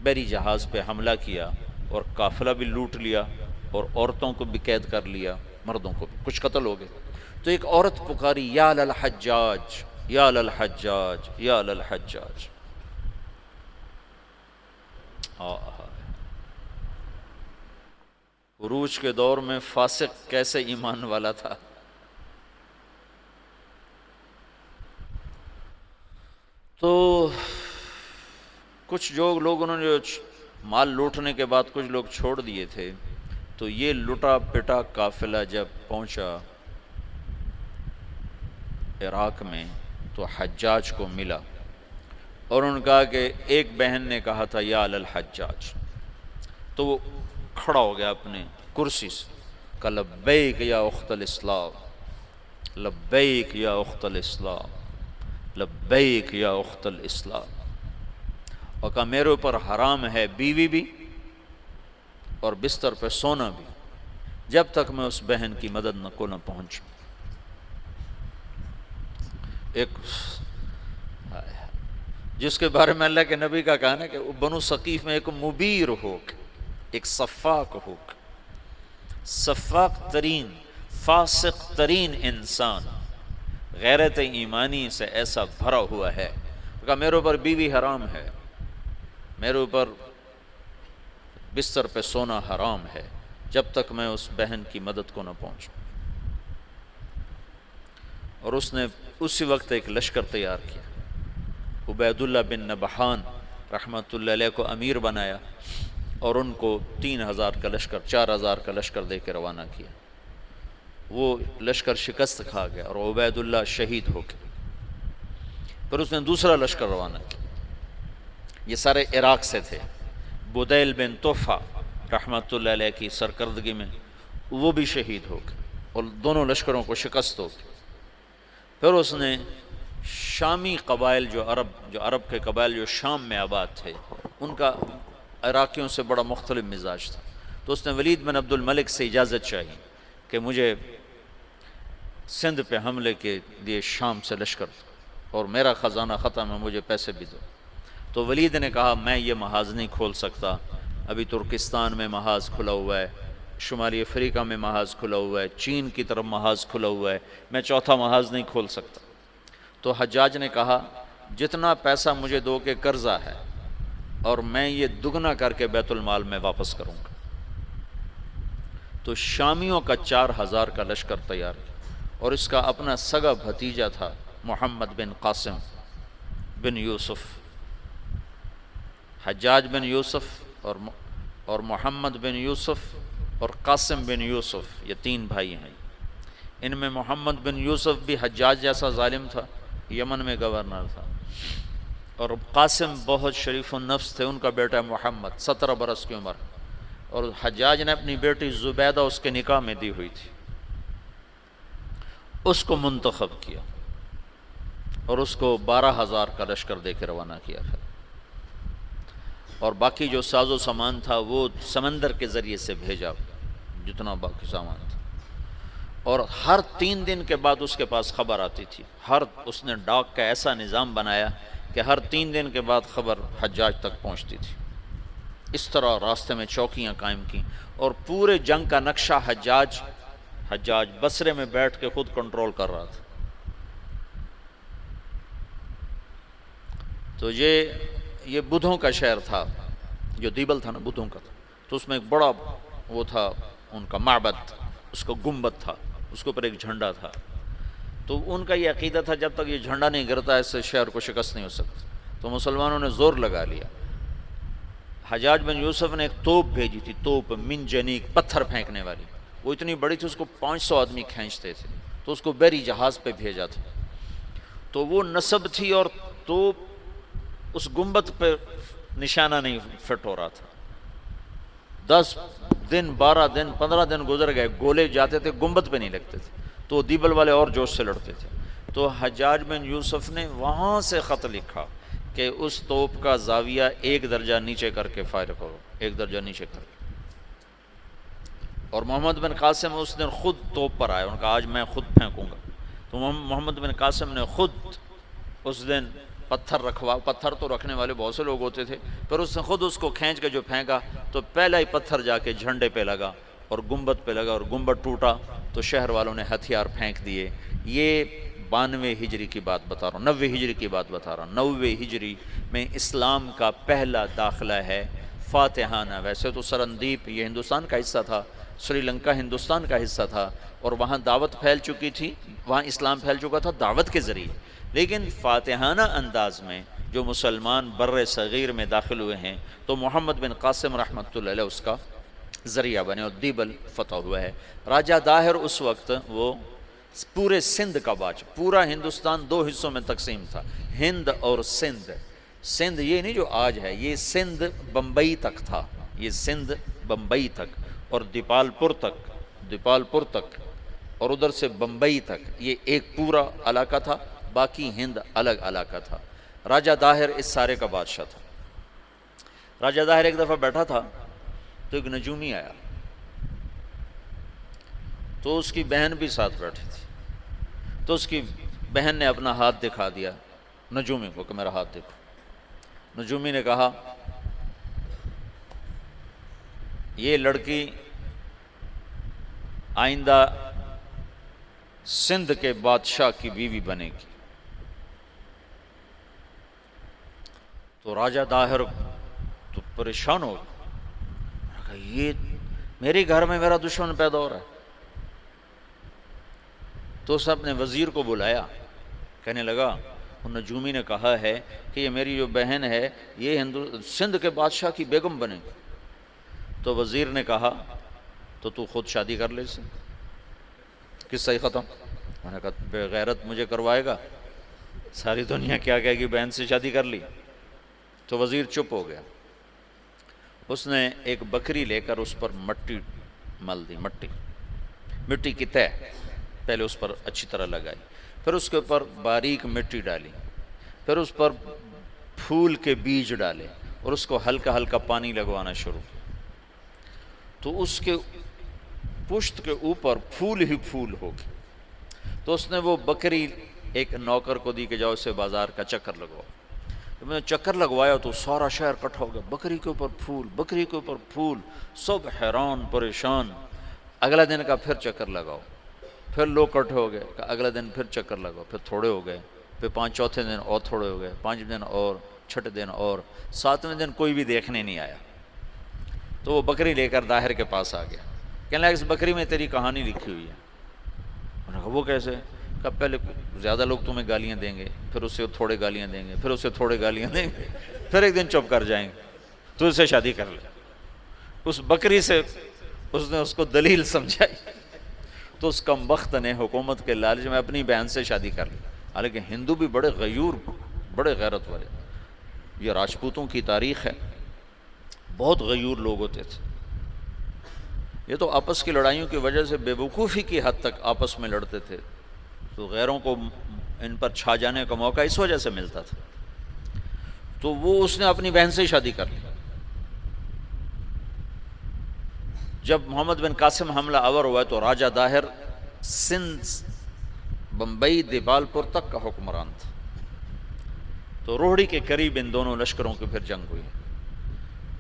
بحری جہاز پہ حملہ کیا اور قافلہ بھی لوٹ لیا اور عورتوں کو بھی قید کر لیا، مردوں کو بھی کچھ قتل ہو گئے۔ تو ایک عورت پکاری، یا للحجاج یا للحجاج یا للحجاج۔ عروج کے دور میں فاسق کیسے ایمان والا تھا۔ تو کچھ لوگوں نے جو مال لوٹنے کے بعد کچھ لوگ چھوڑ دیے تھے، تو یہ لٹا پٹا قافلہ جب پہنچا عراق میں تو حجاج کو ملا، اور انہوں نے کہا کہ ایک بہن نے کہا تھا یا للحجاج، تو وہ کھڑا ہو گیا اپنے کرسی سے، کہ لبیک یا اخت الاسلام، لبیک یا اخت الاسلام، لبیک یا اخت الاسلام، اور کہا میرے اوپر حرام ہے بیوی بھی اور بستر پہ سونا بھی، جب تک میں اس بہن کی مدد کو نہ پہنچوں۔ ایک جس کے بارے میں اللہ کے نبی کا کہنا ہے کہ بنو ثقیف میں ایک مبیر ہو، ایک صفاق ہو، صفاق ترین فاسق ترین انسان غیرت ایمانی سے ایسا بھرا ہوا ہے کہ میرے اوپر بیوی حرام ہے، میرے اوپر بستر پہ سونا حرام ہے، جب تک میں اس بہن کی مدد کو نہ پہنچوں۔ اور اس نے اسی وقت ایک لشکر تیار کیا، عبید اللہ بن نبہان رحمۃ اللہ علیہ کو امیر بنایا، اور ان کو 3000 کا لشکر، 4000 کا لشکر دے کے روانہ کیا۔ وہ لشکر شکست کھا گیا اور عبید اللہ شہید ہو گئے۔ پھر اس نے دوسرا لشکر روانہ کیا، یہ سارے عراق سے تھے، بدیل بن طوفہ رحمۃ اللہ علیہ کی سرکردگی میں وہ بھی شہید ہو گئے، اور دونوں لشکروں کو شکست ہو گئی۔ پھر اس نے شامی قبائل جو عرب کے قبائل جو شام میں آباد تھے، ان کا عراقیوں سے بڑا مختلف مزاج تھا، تو اس نے ولید بن عبد الملک سے اجازت چاہی کہ مجھے سندھ پہ حملے کے لیے شام سے لشکر دو، اور میرا خزانہ ختم ہے، مجھے پیسے بھی دو۔ تو ولید نے کہا میں یہ محاذ نہیں کھول سکتا، ابھی ترکستان میں محاذ کھلا ہوا ہے، شمالی افریقہ میں محاذ کھلا ہوا ہے، چین کی طرف محاذ کھلا ہوا ہے، میں چوتھا محاذ نہیں کھول سکتا۔ تو حجاج نے کہا جتنا پیسہ مجھے دو کے قرضہ ہے، اور میں یہ دگنا کر کے بیت المال میں واپس کروں گا۔ تو شامیوں کا 4000 کا لشکر تیار کیا، اور اس کا اپنا سگا بھتیجا تھا محمد بن قاسم بن یوسف، حجاج بن یوسف اور محمد بن یوسف اور قاسم بن یوسف، یہ 3 بھائی ہیں۔ ان میں محمد بن یوسف بھی حجاج جیسا ظالم تھا، یمن میں گورنر تھا، اور قاسم بہت شریف النفس تھے، ان کا بیٹا محمد 17 برس کی عمر، اور حجاج نے اپنی بیٹی زبیدہ اس کے نکاح میں دی ہوئی تھی، اس کو منتخب کیا اور اس کو 12000 کا لشکر دے کے روانہ کیا پھر، اور باقی جو ساز و سامان تھا وہ سمندر کے ذریعے سے بھیجا، جتنا باقی سامان تھا، اور ہر 3 دن کے بعد اس کے پاس خبر آتی تھی، اس نے ڈاک کا ایسا نظام بنایا کہ ہر 3 دن کے بعد خبر حجاج تک پہنچتی تھی۔ اس طرح راستے میں چوکیاں قائم کیں، اور پورے جنگ کا نقشہ حجاج بصرے میں بیٹھ کے خود کنٹرول کر رہا تھا۔ تو یہ بدھوں کا شہر تھا، جو دیبل تھا نا بدھوں کا تھا، تو اس میں ایک بڑا وہ تھا ان کا معبد، اس کا گنبد تھا، اس کے اوپر ایک جھنڈا تھا. تو ان کا یہ عقیدہ تھا جب تک یہ جھنڈا نہیں گرتا اس سے شہر کو شکست نہیں ہو سکتی. تو مسلمانوں نے زور لگا لیا. حجاج بن یوسف نے ایک توپ بھیجی تھی, توپ من جنیق, پتھر پھینکنے والی. وہ اتنی بڑی تھی اس کو 500 آدمی کھینچتے تھے. تو اس کو بحری جہاز پہ بھیجا تھا. تو وہ نصب تھی اور توپ اس گنبد پہ نشانہ نہیں فٹ ہو رہا تھا. 10 دن 12 دن 15 دن گزر گئے, گولے جاتے تھے گنبد پہ نہیں لگتے تھے. تو دیبل والے اور جوش سے لڑتے تھے. تو حجاج بن یوسف نے وہاں سے خط لکھا کہ اس توپ کا زاویہ 1 درجہ نیچے کر کے فائر کرو, 1 درجہ نیچے کر کے. اور محمد بن قاسم اس دن خود توپ پر آئے, ان کا آج میں خود پھینکوں گا. تو محمد بن قاسم نے خود اس دن پتھر تو رکھنے والے بہت سے لوگ ہوتے تھے, پر اس نے خود اس کو کھینچ کے جو پھینکا تو پہلا ہی پتھر جا کے جھنڈے پہ لگا اور گنبد پہ لگا اور گنبد ٹوٹا. تو شہر والوں نے ہتھیار پھینک دیے. یہ 92 ہجری کی بات بتا رہا ہوں, 90 ہجری کی بات بتا رہا ہوں. 90 ہجری میں اسلام کا پہلا داخلہ ہے فاتحانہ. ویسے تو سرندیپ یہ ہندوستان کا حصہ تھا, سری لنکا ہندوستان کا حصہ تھا, اور وہاں دعوت پھیل چکی تھی, وہاں اسلام پھیل چکا تھا دعوت کے ذریعے. لیکن فاتحانہ انداز میں جو مسلمان بر صغیر میں داخل ہوئے ہیں تو محمد بن قاسم رحمۃ اللہ علیہ اس کا ذریعہ بنے اور دیبل فتح ہوا ہے. راجہ داہر اس وقت وہ پورے سندھ کا بادشاہ, پورا ہندوستان 2 حصوں میں تقسیم تھا, ہند اور سندھ. سندھ یہ نہیں جو آج ہے, یہ سندھ بمبئی تک تھا, یہ سندھ بمبئی تک اور دیپال پور تک اور ادھر سے بمبئی تک, یہ ایک پورا علاقہ تھا. باقی ہند الگ علاقہ تھا. راجہ داہر اس سارے کا بادشاہ تھا. راجہ داہر ایک دفعہ بیٹھا تھا تو ایک نجومی آیا, تو اس کی بہن بھی ساتھ بیٹھی تھی. تو اس کی بہن نے اپنا ہاتھ دکھا دیا نجومی کو کہ میرا ہاتھ دیکھو. نجومی نے کہا یہ لڑکی آئندہ سندھ کے بادشاہ کی بیوی بنے گی. تو راجہ داہر تو پریشان ہو گیا, یہ میرے گھر میں میرا دشمن پیدا ہو رہا ہے. تو اس نے اپنے وزیر کو بلایا, کہنے لگا نجومی نے کہا ہے کہ یہ میری جو بہن ہے یہ سندھ کے بادشاہ کی بیگم بنے گی. تو وزیر نے کہا تو خود شادی کر لے سے, قصہ ہی ختم. میں نے کہا بے غیرت مجھے کروائے گا, ساری دنیا کیا کہے گی بہن سے شادی کر لی. تو وزیر چپ ہو گیا. اس نے ایک بکری لے کر اس پر مٹی مل دی, مٹی کی تہ پہلے اس پر اچھی طرح لگائی, پھر اس کے اوپر باریک مٹی ڈالی, پھر اس پر پھول کے بیج ڈالے اور اس کو ہلکا ہلکا پانی لگوانا شروع. تو اس کے پشت کے اوپر پھول ہی پھول ہو گئے. تو اس نے وہ بکری ایک نوکر کو دی کہ جاؤ اسے بازار کا چکر لگواؤ. تو میں نے چکر لگوایا تو سارا شہر اکٹھا ہو گیا, بکری کے اوپر پھول, بکری کے اوپر پھول, سب حیران پریشان. اگلا دن کا پھر چکر لگاؤ, پھر لوگ اکٹھے ہو گئے, اگلا دن پھر چکر لگاؤ, پھر تھوڑے ہو گئے, پھر چوتھے دن اور تھوڑے ہو گئے, 5 دن اور, 6 دن اور, 7ویں دن کوئی بھی دیکھنے نہیں آیا. تو وہ بکری لے کر داہر کے پاس آ گیا, کہنے لگا اس بکری میں تیری کہانی لکھی ہوئی ہے. انہوں نے کہا وہ کیسے؟ کہ پہلے زیادہ لوگ تمہیں گالیاں دیں گے, پھر اس سے تھوڑے گالیاں دیں گے, پھر اس سے تھوڑے گالیاں دیں گے, پھر ایک دن چپ کر جائیں گے, تو اس سے شادی کر لے. اس بکری سے اس نے اس کو دلیل سمجھائی. تو اس کمبخت نے حکومت کے لالچ میں اپنی بہن سے شادی کر لی. حالانکہ ہندو بھی بڑے غیور, بڑے غیرت والے, یہ راجپوتوں کی تاریخ ہے, بہت غیور لوگ ہوتے تھے. یہ تو آپس کی لڑائیوں کی وجہ سے بے وقوفی کی حد تک آپس میں لڑتے تھے, تو غیروں کو ان پر چھا جانے کا موقع اس وجہ سے ملتا تھا. تو وہ اس نے اپنی بہن سے شادی کر لی. جب محمد بن قاسم حملہ آور ہوا تو راجہ داہر سندھ, بمبئی, دیپال پور تک کا حکمران تھا. تو روہڑی کے قریب ان دونوں لشکروں کی پھر جنگ ہوئی.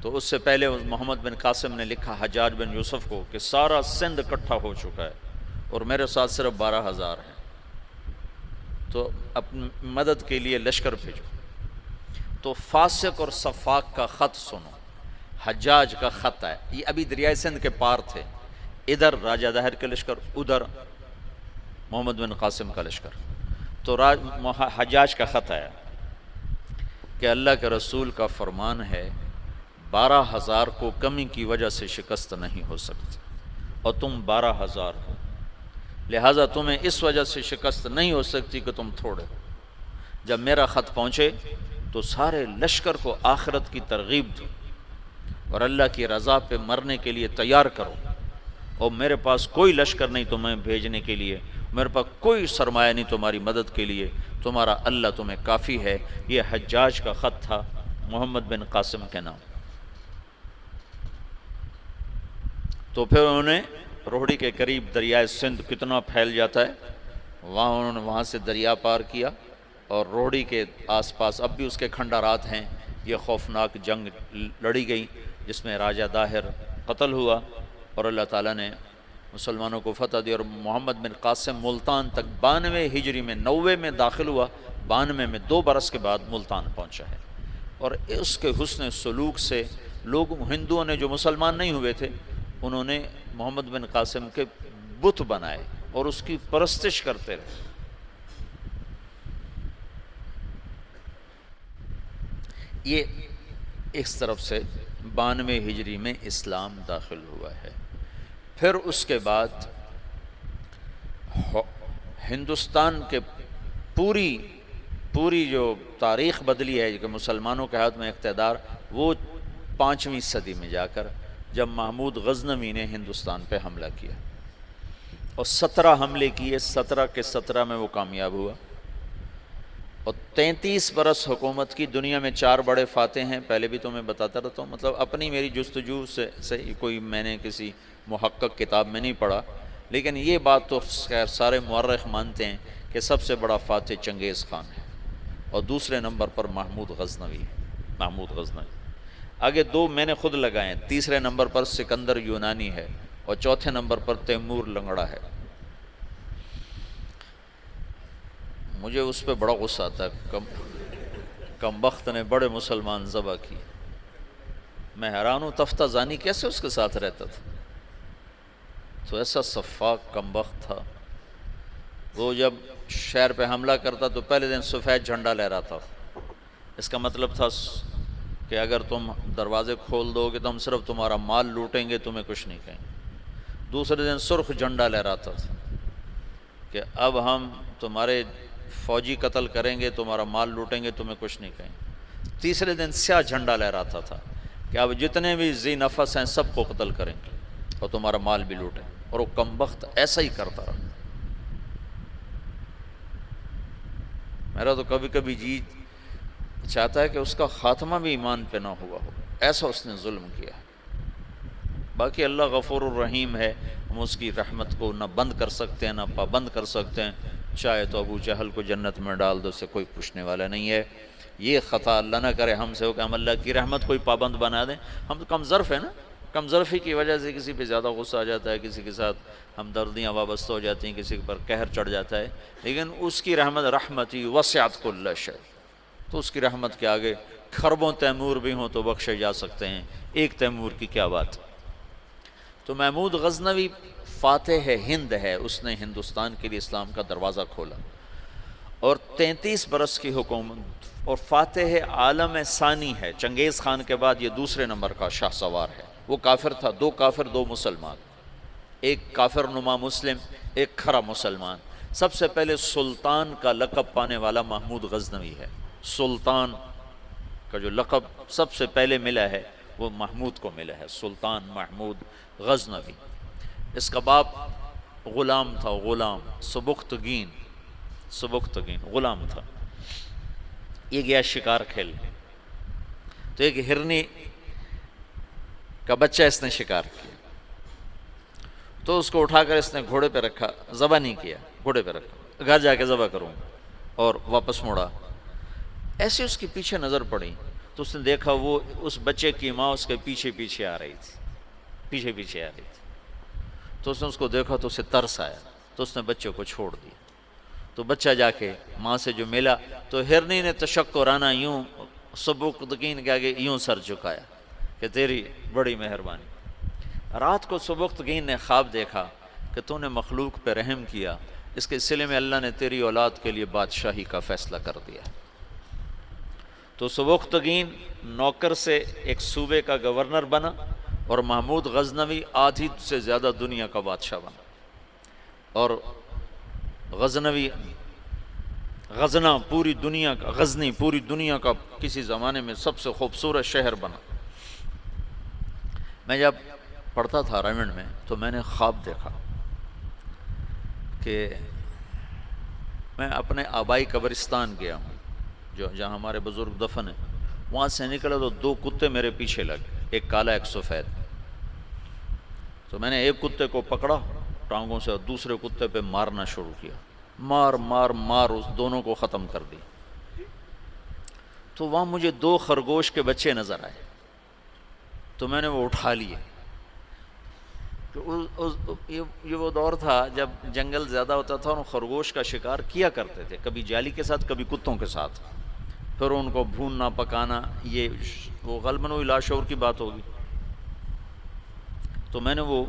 تو اس سے پہلے محمد بن قاسم نے لکھا حجاج بن یوسف کو کہ سارا سندھ اکٹھا ہو چکا ہے اور میرے ساتھ صرف 12,000 ہیں, تو اپنی مدد کے لیے لشکر بھیجو. تو فاسق اور صفاق کا خط سنو, حجاج کا خط ہے, یہ ابھی دریائے سندھ کے پار تھے, ادھر راجہ داہر کے لشکر, ادھر محمد بن قاسم کا لشکر. تو حجاج کا خط آیا کہ اللہ کے رسول کا فرمان ہے 12,000 کو کمی کی وجہ سے شکست نہیں ہو سکتی، اور تم 12,000 ہو، لہٰذا تمہیں اس وجہ سے شکست نہیں ہو سکتی کہ تم تھوڑے. جب میرا خط پہنچے تو سارے لشکر کو آخرت کی ترغیب دو اور اللہ کی رضا پہ مرنے کے لیے تیار کرو، اور میرے پاس کوئی لشکر نہیں تمہیں بھیجنے کے لیے، میرے پاس کوئی سرمایہ نہیں تمہاری مدد کے لیے، تمہارا اللہ تمہیں کافی ہے. یہ حجاج کا خط تھا محمد بن قاسم کے نام. تو پھر انہوں نے روہڑی کے قریب دریائے سندھ کتنا پھیل جاتا ہے، انہوں نے وہاں سے دریا پار کیا، اور روہڑی کے آس پاس اب بھی اس کے کھنڈارات ہیں. یہ خوفناک جنگ لڑی گئی جس میں راجہ داہر قتل ہوا، اور اللہ تعالیٰ نے مسلمانوں کو فتح دی. اور محمد بن قاسم ملتان تک 92 ہجری میں 90 میں داخل ہوا، 92 میں 2 برس کے بعد ملتان پہنچا ہے. اور اس کے حسن سلوک سے لوگ، ہندوؤں نے جو مسلمان نہیں ہوئے تھے، انہوں نے محمد بن قاسم کے بت بنائے اور اس کی پرستش کرتے رہے. یہ اس طرف سے 92 ہجری میں اسلام داخل ہوا ہے. پھر اس کے بعد ہندوستان کے پوری جو تاریخ بدلی ہے کہ مسلمانوں کے ہاتھ میں اقتدار، وہ 5ویں صدی میں جا کر جب محمود غزنوی نے ہندوستان پہ حملہ کیا اور 17 حملے کیے، 17 کے 17 میں وہ کامیاب ہوا، اور 33 برس حکومت کی. دنیا میں 4 بڑے فاتح ہیں، پہلے بھی تو میں بتاتا رہتا ہوں، مطلب اپنی میری جستجو سے کوئی میں نے کسی محقق کتاب میں نہیں پڑھا، لیکن یہ بات تو خیر سارے مورخ مانتے ہیں کہ سب سے بڑا فاتح چنگیز خان ہے، اور دوسرے نمبر پر محمود غزنوی ہے. آگے 2 میں نے خود لگائے ہیں، تیسرے نمبر پر سکندر یونانی ہے، اور چوتھے نمبر پر تیمور لنگڑا ہے. مجھے اس پہ بڑا غصہ آتا ہے، کم بخت نے بڑے مسلمان ذبح کی. میں حیران ہوں تفتہ زانی کیسے اس کے ساتھ رہتا تھا. تو ایسا صفاق کم بخت تھا، وہ جب شہر پہ حملہ کرتا تو پہلے دن سفید جھنڈا لہراتا. اس کا مطلب تھا کہ اگر تم دروازے کھول دو گے تو ہم صرف تمہارا مال لوٹیں گے، تمہیں کچھ نہیں کہیں. دوسرے دن سرخ جھنڈا لہراتا تھا کہ اب ہم تمہارے فوجی قتل کریں گے، تمہارا مال لوٹیں گے، تمہیں کچھ نہیں کہیں. تیسرے دن سیاہ جھنڈا لہراتا تھا کہ اب جتنے بھی ذی نفس ہیں سب کو قتل کریں گے اور تمہارا مال بھی لوٹیں. اور وہ کم بخت ایسا ہی کرتا رہا. میرا تو کبھی کبھی جی چاہتا ہے کہ اس کا خاتمہ بھی ایمان پہ نہ ہوا ہو، ایسا اس نے ظلم کیا. باقی اللہ غفور الرحیم ہے، ہم اس کی رحمت کو نہ بند کر سکتے ہیں نہ پابند کر سکتے ہیں. چاہے تو ابو جہل کو جنت میں ڈال دو، سے کوئی پوچھنے والا نہیں ہے. یہ خطا اللہ نہ کرے ہم سے ہو کہ ہم اللہ کی رحمت کوئی پابند بنا دیں. ہم کم ظرف ہیں نا، کم ظرفی کی وجہ سے کسی پہ زیادہ غصہ آ جاتا ہے، کسی کے ساتھ ہمدردیاں وابستہ ہو جاتی ہیں، کسی پر قہر چڑھ جاتا ہے. لیکن اس کی رحمتی وسعت کل شیء، تو اس کی رحمت کے آگے خربوں تیمور بھی ہوں تو بخشے جا سکتے ہیں، ایک تیمور کی کیا بات. تو محمود غزنوی فاتح ہند ہے، اس نے ہندوستان کے لیے اسلام کا دروازہ کھولا، اور 33 برس کی حکومت، اور فاتح عالم ثانی ہے. چنگیز خان کے بعد یہ دوسرے نمبر کا شاہ سوار ہے. وہ کافر تھا، 2 کافر 2 مسلمان، ایک کافر نما مسلم، ایک کھرا مسلمان. سب سے پہلے سلطان کا لقب پانے والا محمود غزنوی ہے. سلطان کا جو لقب سب سے پہلے ملا ہے وہ محمود کو ملا ہے، سلطان محمود غزنوی. اس کا باپ غلام تھا، غلام سبکتگین غلام تھا. یہ گیا شکار کھیل، تو ایک ہرنی کا بچہ اس نے شکار کیا، تو اس کو اٹھا کر اس نے گھوڑے پہ رکھا، ذبح نہیں کیا، گھوڑے پہ رکھا، گھر جا کے ذبح کروں، اور واپس موڑا. ایسے اس کے پیچھے نظر پڑی تو اس نے دیکھا وہ اس بچے کی ماں اس کے پیچھے آ رہی تھی. تو اس نے اس کو دیکھا تو اسے ترس آیا، تو اس نے بچے کو چھوڑ دیا. تو بچہ جا کے ماں سے جو ملا تو ہرنی نے تشکرانہ یوں سبکتگین کے آگے یوں سر جھکایا کہ تیری بڑی مہربانی. رات کو سبکتگین نے خواب دیکھا کہ تو نے مخلوق پہ رحم کیا، اس کے سلے میں اللہ نے تیری اولاد کے لیے بادشاہی کا فیصلہ کر دیا. تو سبکتگین نوکر سے ایک صوبے کا گورنر بنا اور محمود غزنوی آدھی سے زیادہ دنیا کا بادشاہ بنا. اور غزنوی غزنا پوری دنیا کا غزنی پوری دنیا کا کسی زمانے میں سب سے خوبصورت شہر بنا. میں جب پڑھتا تھا ریمنڈ میں تو میں نے خواب دیکھا کہ میں اپنے آبائی قبرستان گیا ہوں جہاں ہمارے بزرگ دفن ہیں. وہاں سے نکلا تو 2 کتے میرے پیچھے لگے، ایک کالا ایک سفید. تو میں نے ایک کتے کو پکڑا ٹانگوں سے اور دوسرے کتے پہ مارنا شروع کیا. مار مار مار اس دونوں کو ختم کر دی. تو وہاں مجھے 2 خرگوش کے بچے نظر آئے تو میں نے وہ اٹھا لیے. یہ وہ دور تھا جب جنگل زیادہ ہوتا تھا اور خرگوش کا شکار کیا کرتے تھے، کبھی جالی کے ساتھ کبھی کتوں کے ساتھ. پھر ان کو بھوننا پکانا، یہ وہ غالباً وہی لاشعور کی بات ہوگی. تو میں نے وہ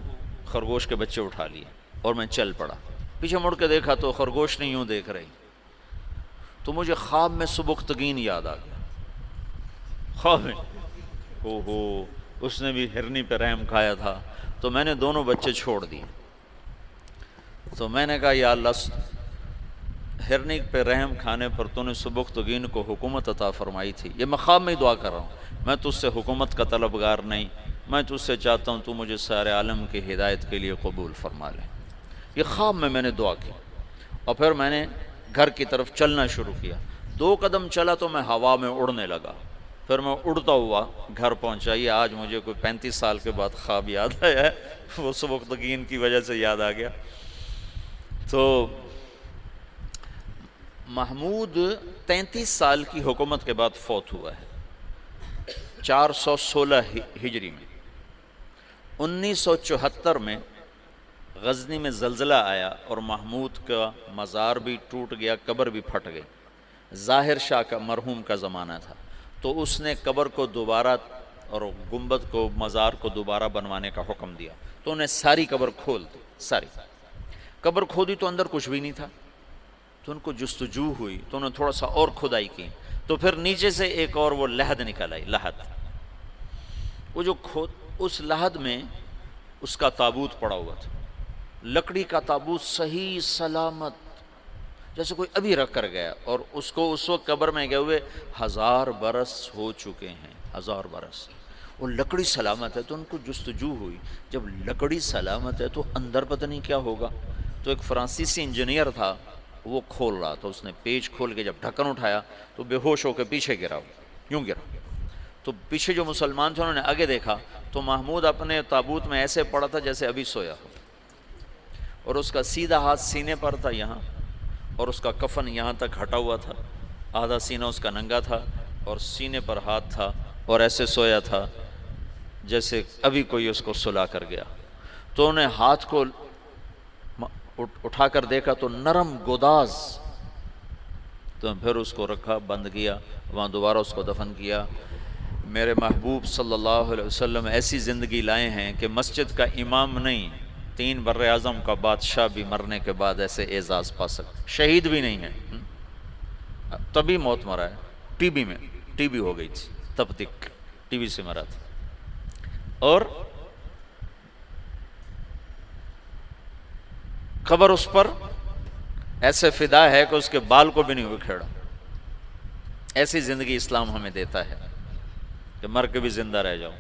خرگوش کے بچے اٹھا لیے اور میں چل پڑا. پیچھے مڑ کے دیکھا تو خرگوش نہیں یوں دیکھ رہی. تو مجھے خواب میں سبکتگین یاد آ گیا. خواب میں اس نے بھی ہرنی پہ رحم کھایا تھا. تو میں نے دونوں بچے چھوڑ دیے. تو میں نے کہا یا اللہ، ہرنی پہ رحم کھانے پر تو نے سبکتگین کو حکومت عطا فرمائی تھی. یہ میں خواب میں دعا کر رہا ہوں. میں تجھ سے حکومت کا طلبگار نہیں، میں تجھ سے چاہتا ہوں تو مجھے سارے عالم کی ہدایت کے لیے قبول فرما لے. یہ خواب میں نے دعا کی. اور پھر میں نے گھر کی طرف چلنا شروع کیا. 2 قدم چلا تو میں ہوا میں اڑنے لگا. پھر میں اڑتا ہوا گھر پہنچا. یہ آج مجھے کوئی 35 سال کے بعد خواب یاد آیا ہے، وہ سبکتگین کی وجہ سے یاد آ گیا. تو محمود 33 سال کی حکومت کے بعد فوت ہوا ہے 416 ہجری میں. 1974 میں غزنی میں زلزلہ آیا اور محمود کا مزار بھی ٹوٹ گیا، قبر بھی پھٹ گئی. ظاہر شاہ کا مرحوم کا زمانہ تھا تو اس نے قبر کو دوبارہ اور گنبد کو مزار کو دوبارہ بنوانے کا حکم دیا. تو انہیں ساری قبر کھول دی. ساری قبر کھودی تو اندر کچھ بھی نہیں تھا. تو ان کو جستجو ہوئی تو انہوں نے تھوڑا سا اور کھدائی کی تو پھر نیچے سے ایک اور وہ لحد نکل آئی. لحد، وہ جو اس لحد میں اس کا تابوت پڑا ہوا تھا، لکڑی کا تابوت صحیح سلامت جیسے کوئی ابھی رکھ کر گیا. اور اس کو اس وقت قبر میں گئے ہوئے 1000 برس ہو چکے ہیں. 1000 برس. وہ لکڑی سلامت ہے. تو ان کو جستجو ہوئی، جب لکڑی سلامت ہے تو اندر پتہ نہیں کیا ہوگا. تو ایک فرانسیسی انجینئر تھا، وہ کھول رہا. تو اس نے پیچ کھول کے جب ڈھکن اٹھایا تو بے ہوش ہو کے پیچھے گرا، یوں گرا. تو پیچھے جو مسلمان تھے انہوں نے آگے دیکھا تو محمود اپنے تابوت میں ایسے پڑا تھا جیسے ابھی سویا ہو، اور اس کا سیدھا ہاتھ سینے پر تھا یہاں، اور اس کا کفن یہاں تک ہٹا ہوا تھا. آدھا سینہ اس کا ننگا تھا اور سینے پر ہاتھ تھا، اور ایسے سویا تھا جیسے ابھی کوئی اس کو سلا کر گیا. تو انہیں ہاتھ کو اٹھا کر دیکھا تو نرم گوداز. تو پھر اس کو رکھا، بند کیا، وہاں دوبارہ اس کو دفن کیا. میرے محبوب صلی اللہ علیہ وسلم ایسی زندگی لائے ہیں کہ مسجد کا امام نہیں، 3 بر اعظم کا بادشاہ بھی مرنے کے بعد ایسے اعزاز پا سکتا. شہید بھی نہیں ہے، تبھی موت مرا ہے. ٹی بی ہو گئی تھی تب تک، ٹی بی سے مرا تھا. اور قبر اس پر ایسے فدا ہے کہ اس کے بال کو بھی نہیں اکھیڑا. ایسی زندگی اسلام ہمیں دیتا ہے کہ مر کے بھی زندہ رہ جاؤ.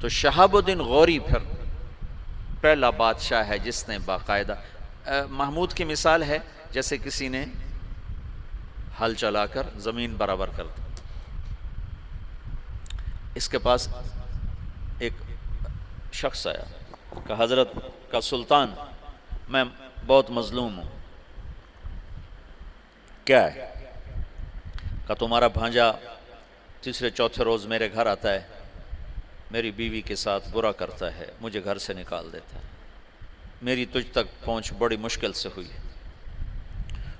تو شہاب الدین غوری پھر پہلا بادشاہ ہے جس نے باقاعدہ، محمود کی مثال ہے جیسے کسی نے ہل چلا کر زمین برابر کر دی. اس کے پاس ایک شخص آیا کہ حضرت کا سلطان، میں بہت مظلوم ہوں. کیا ہے؟ کہ تمہارا بھانجا تیسرے چوتھے روز میرے گھر آتا ہے، میری بیوی کے ساتھ برا کرتا ہے، مجھے گھر سے نکال دیتا ہے، میری تجھ تک پہنچ بڑی مشکل سے ہوئی.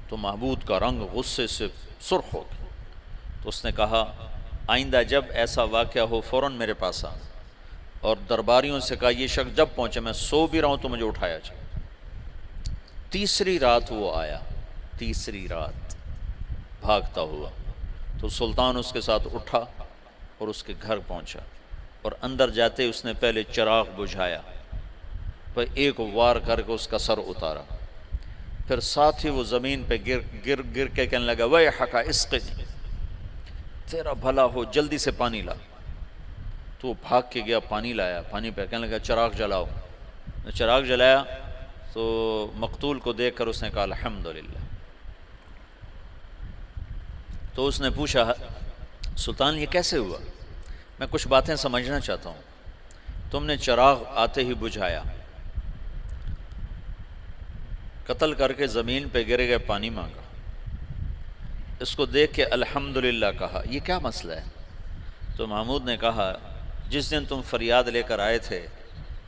تو محمود کا رنگ غصے سے سرخ ہو گیا. تو اس نے کہا آئندہ جب ایسا واقعہ ہو فوراً میرے پاس آ اور درباریوں سے کہا یہ شخص جب پہنچے میں سو بھی رہا ہوں تو مجھے اٹھایا جائے۔ تیسری رات وہ آیا، تیسری رات بھاگتا ہوا، تو سلطان اس کے ساتھ اٹھا اور اس کے گھر پہنچا، اور اندر جاتے اس نے پہلے چراغ بجھایا، پھر ایک وار کر کے اس کا سر اتارا، پھر ساتھ ہی وہ زمین پہ گر کے کہنے لگا ویحک اسقنی، تیرا بھلا ہو جلدی سے پانی لا۔ تو وہ بھاگ کے گیا، پانی لایا، پانی پہ کہنے لگا چراغ جلاؤ۔ چراغ جلایا تو مقتول کو دیکھ کر اس نے کہا الحمدللہ۔ تو اس نے پوچھا سلطان یہ کیسے ہوا؟ میں کچھ باتیں سمجھنا چاہتا ہوں۔ تم نے چراغ آتے ہی بجھایا، قتل کر کے زمین پہ گر گئے، پانی مانگا، اس کو دیکھ کے الحمدللہ کہا، یہ کیا مسئلہ ہے؟ تو محمود نے کہا جس دن تم فریاد لے کر آئے تھے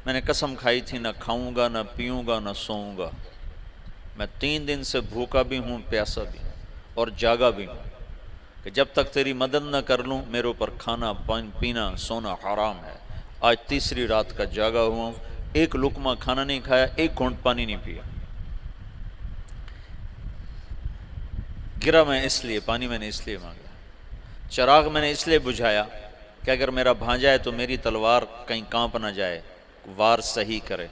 میں نے قسم کھائی تھی نہ کھاؤں گا نہ پیوں گا نہ سوؤں گا، میں 3 دن سے بھوکا بھی ہوں، پیاسا بھی ہوں اور جاگا بھی ہوں، کہ جب تک تیری مدد نہ کر لوں میرے اوپر کھانا پینا سونا حرام ہے۔ آج تیسری رات کا جاگا ہوا ہوں، ایک لقمہ کھانا نہیں کھایا، ایک گھونٹ پانی نہیں پیا، گرا میں اس لیے، پانی میں نے اس لیے مانگا، چراغ میں نے اس لیے بجھایا کہ اگر میرا بھانجا ہے تو میری تلوار کہیں کانپ نہ جائے، وار صحیح کرے،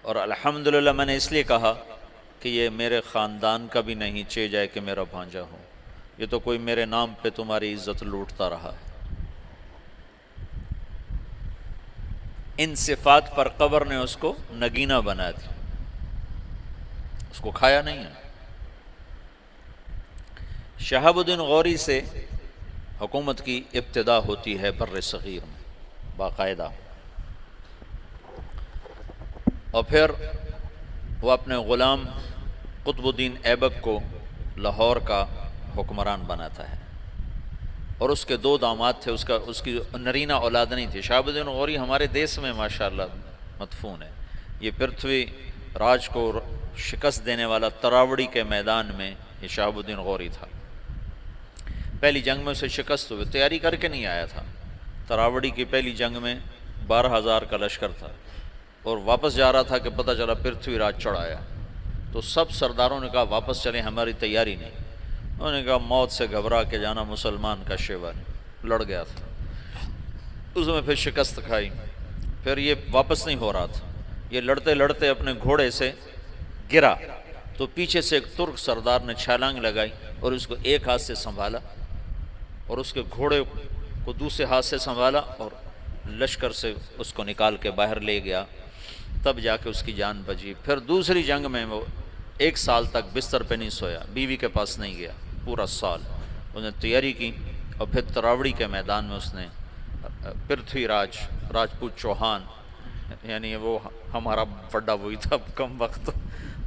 اور الحمدللہ میں نے اس لیے کہا کہ یہ میرے خاندان کا بھی نہیں چاہیے جائے کہ میرا بھانجا ہو، یہ تو کوئی میرے نام پہ تمہاری عزت لوٹتا رہا ہے۔ ان صفات پر قبر نے اس کو نگینہ بنا دی، اس کو کھایا نہیں ہے۔ شہاب الدین غوری سے حکومت کی ابتدا ہوتی ہے بر صغیر میں باقاعدہ، اور پھر وہ اپنے غلام قطب الدین ایبک کو لاہور کا حکمران بناتا ہے، اور اس کے 2 داماد تھے، اس کی نرینہ اولاد نہیں تھی۔ شہاب الدین غوری ہمارے دیس میں ماشاءاللہ مدفون ہے، یہ پرتھوی راج کو شکست دینے والا تراوڑی کے میدان میں یہ شہاب الدین غوری تھا۔ پہلی جنگ میں اسے شکست ہوئی، تیاری کر کے نہیں آیا تھا، تراوڑی کی پہلی جنگ میں 12,000 کا لشکر تھا، اور واپس جا رہا تھا کہ پتہ چلا پرتھوی راج چڑھ آیا، تو سب سرداروں نے کہا واپس چلیں، ہماری تیاری نہیں۔ انہوں نے کہا موت سے گھبرا کے جانا مسلمان کا شیوا نہیں، لڑ گیا تھا، اس میں پھر شکست کھائی، پھر یہ واپس نہیں ہو رہا تھا، یہ لڑتے لڑتے اپنے گھوڑے سے گرا، تو پیچھے سے ایک ترک سردار نے چھلانگ لگائی اور اس کو ایک ہاتھ سے سنبھالا اور اس کے گھوڑے کو دوسرے ہاتھ سے سنبھالا اور لشکر سے اس کو نکال کے باہر لے گیا، تب جا کے اس کی جان بچی۔ پھر دوسری جنگ میں وہ 1 سال تک بستر پہ نہیں سویا، بیوی کے پاس نہیں گیا، پورا سال اس نے تیاری کی، اور پھر تراوڑی کے میدان میں اس نے پرتھوی راجپوت چوہان، یعنی وہ ہمارا بڑا وہی تھا، کم وقت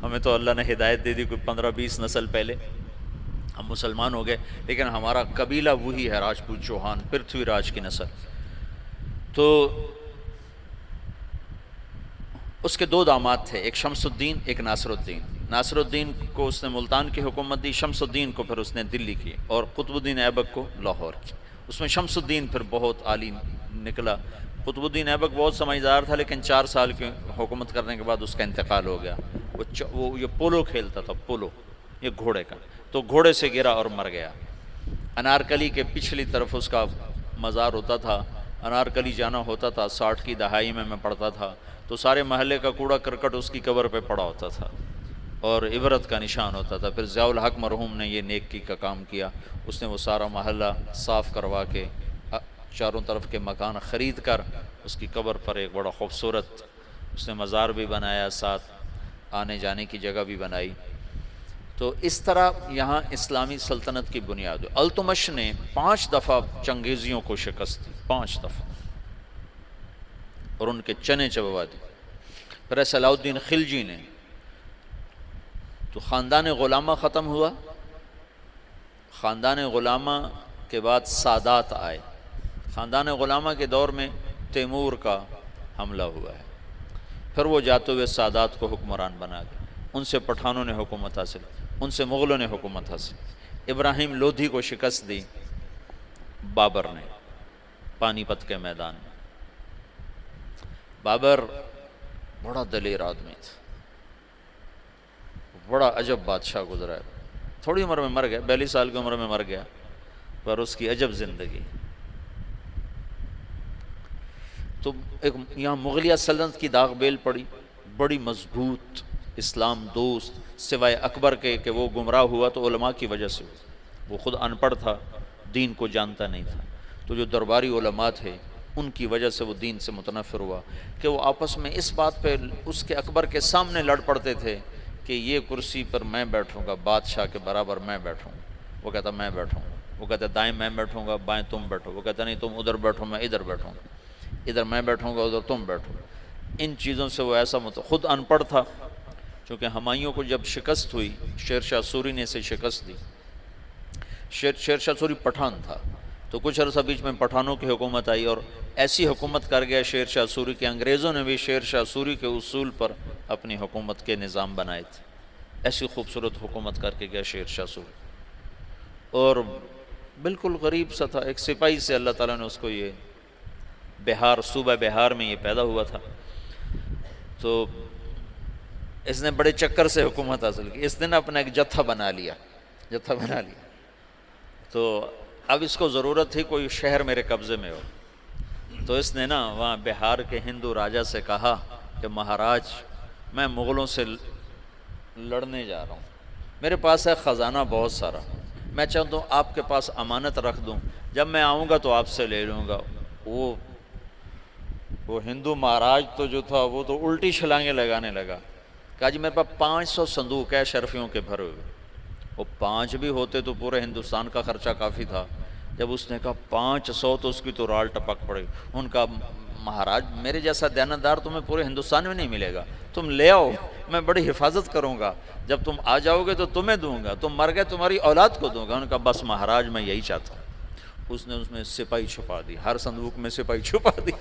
ہمیں تو اللہ نے ہدایت دے دی کوئی 15-20 نسل پہلے، ہم مسلمان ہو گئے، لیکن ہمارا قبیلہ وہی ہے راجپوت چوہان، پرتھوی راج کی نسل۔ تو اس کے 2 داماد تھے، ایک شمس الدین ایک ناصر الدین۔ ناصر الدین کو اس نے ملتان کی حکومت دی، شمس الدین کو پھر اس نے دلی کی، اور قطب الدین ایبک کو لاہور کی۔ اس میں شمس الدین پھر بہت عالی نکلا، قطب الدین ایبک بہت سمجھدار تھا، لیکن 4 سال کی حکومت کرنے کے بعد اس کا انتقال ہو گیا۔ وہ یہ پولو کھیلتا تھا، پولو، یہ گھوڑے کا، تو گھوڑے سے گرا اور مر گیا۔ انارکلی کے پچھلی طرف اس کا مزار ہوتا تھا، انارکلی جانا ہوتا تھا، 60 کی دہائی میں پڑھتا تھا، تو سارے محلے کا کوڑا کرکٹ اس کی قبر پہ پڑا ہوتا تھا اور عبرت کا نشان ہوتا تھا۔ پھر ضیاء الحق مرحوم نے یہ نیکی کا کام کیا، اس نے وہ سارا محلہ صاف کروا کے چاروں طرف کے مکان خرید کر اس کی قبر پر ایک بڑا خوبصورت اس نے مزار بھی بنایا، ساتھ آنے جانے کی جگہ بھی بنائی۔ تو اس طرح یہاں اسلامی سلطنت کی بنیاد ہوئی۔ التمش نے 5 دفعہ چنگیزیوں کو شکست دی، 5 دفعہ، اور ان کے چنے چبوا دی۔ پھر صلاح الدین خلجی نے، تو خاندان غلامہ ختم ہوا، خاندان غلامہ کے بعد سادات آئے، خاندان غلامہ کے دور میں تیمور کا حملہ ہوا ہے، پھر وہ جاتے ہوئے سادات کو حکمران بنا گئے، ان سے پٹھانوں نے حکومت حاصل، ان سے مغلوں نے حکومت حاصل۔ ابراہیم لودھی کو شکست دی بابر نے پانی پت کے میدان میں، بابر بڑا دلیر آدمی تھا، بڑا عجب بادشاہ گزرا ہے، تھوڑی عمر میں مر گیا، 42 سال کی عمر میں مر گیا، پر اس کی عجب زندگی۔ تو ایک یہاں مغلیہ سلطنت کی داغ بیل پڑی، بڑی مضبوط اسلام دوست، سوائے اکبر کے کہ وہ گمراہ ہوا تو علماء کی وجہ سے، وہ خود ان پڑھ تھا، دین کو جانتا نہیں تھا، تو جو درباری علماء تھے ان کی وجہ سے وہ دین سے متنفر ہوا کہ وہ آپس میں اس بات پہ اس کے اکبر کے سامنے لڑ پڑتے تھے کہ یہ کرسی پر میں بیٹھوں گا، بادشاہ کے برابر میں بیٹھوں، وہ کہتا میں بیٹھوں گا، وہ کہتا دائیں میں بیٹھوں گا، بائیں تم بیٹھو، وہ کہتا نہیں تم ادھر بیٹھو میں ادھر بیٹھوں گا، ادھر میں بیٹھوں گا ادھر تم بیٹھو۔ ان چیزوں سے وہ ایسا خود ان پڑھ تھا، چونکہ ہمایوں کو جب شکست ہوئی، شیر شاہ سوری نے اسے شکست دی، شیر شاہ سوری پٹھان تھا، تو کچھ عرصہ بیچ میں پٹھانوں کی حکومت آئی اور ایسی حکومت کر گیا شیر شاہ سوری کہ انگریزوں نے بھی شیر شاہ سوری کے اصول پر اپنی حکومت کے نظام بنائے تھے، ایسی خوبصورت حکومت کر کے گیا شیر شاہ سوری، اور بالکل غریب سا تھا، ایک سپاہی سے اللہ تعالیٰ نے اس کو یہ بہار، صوبہ بہار میں یہ پیدا ہوا تھا، تو اس نے بڑے چکر سے حکومت حاصل کی، اس نے نا اپنا ایک جتھا بنا لیا، تو اب اس کو ضرورت تھی کوئی شہر میرے قبضے میں ہو، تو اس نے نا وہاں بہار کے ہندو راجا سے کہا کہ مہاراج میں مغلوں سے لڑنے جا رہا ہوں، میرے پاس ہے خزانہ بہت سارا، میں چاہتا ہوں آپ کے پاس امانت رکھ دوں، جب میں آؤں گا تو آپ سے لے لوں گا۔ وہ ہندو مہاراج تو جو تھا وہ تو الٹی چھلانگیں لگانے لگا، کہا جی میرے پاس 500 صندوق ہے شرفیوں کے بھرے ہوئے، وہ 5 بھی ہوتے تو پورے ہندوستان کا خرچہ کافی تھا، جب اس نے کہا 500 تو اس کی تو رال ٹپک پڑی، ان کا مہاراج میرے جیسا دیانتدار تمہیں پورے ہندوستان میں نہیں ملے گا، تم لے آؤ میں بڑی حفاظت کروں گا، جب تم آ جاؤ گے تو تمہیں دوں گا، تم مر گئے تمہاری اولاد کو دوں گا۔ ان کا بس مہاراج میں یہی چاہتا ہوں۔ اس میں سپاہی چھپا دی، ہر صندوق میں سپاہی چھپا دی،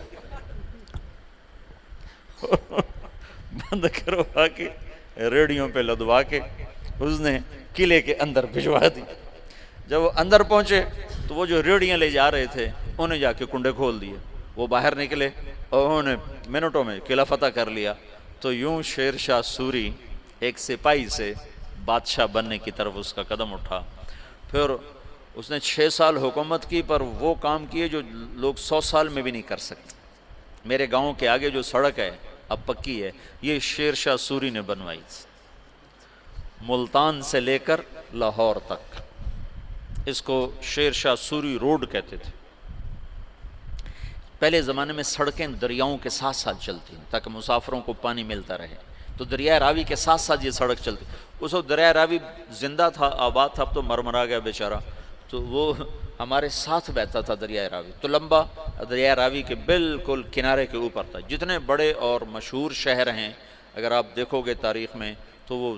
بند کروا کے ریڑیوں پہ لدوا کے اس نے قلعے کے اندر بھجوا دی۔ جب وہ اندر پہنچے تو وہ جو ریڑیاں لے جا رہے تھے انہیں جا کے کنڈے کھول دیے، وہ باہر نکلے اور انہوں نے منٹوں میں قلعہ فتح کر لیا۔ تو یوں شیر شاہ سوری ایک سپاہی سے بادشاہ بننے کی طرف اس کا قدم اٹھا۔ پھر اس نے 6 سال حکومت کی، پر وہ کام کیے جو لوگ 100 سال میں بھی نہیں کر سکتے۔ میرے گاؤں کے آگے جو سڑک ہے اب پکی ہے، یہ شیر شاہ سوری نے بنوائی تھی، ملتان سے لے کر لاہور تک، اس کو شیر شاہ سوری روڈ کہتے تھے۔ پہلے زمانے میں سڑکیں دریاؤں کے ساتھ ساتھ چلتی ہیں تاکہ مسافروں کو پانی ملتا رہے، تو دریائے راوی کے ساتھ ساتھ یہ سڑک چلتی۔ اس وقت دریائے راوی زندہ تھا، آباد تھا، اب تو مرمرا گیا بیچارہ، تو وہ ہمارے ساتھ بہتا تھا دریائے راوی، تو لمبا دریائے راوی کے بالکل کنارے کے اوپر تھا۔ جتنے بڑے اور مشہور شہر ہیں اگر آپ دیکھو گے تاریخ میں تو وہ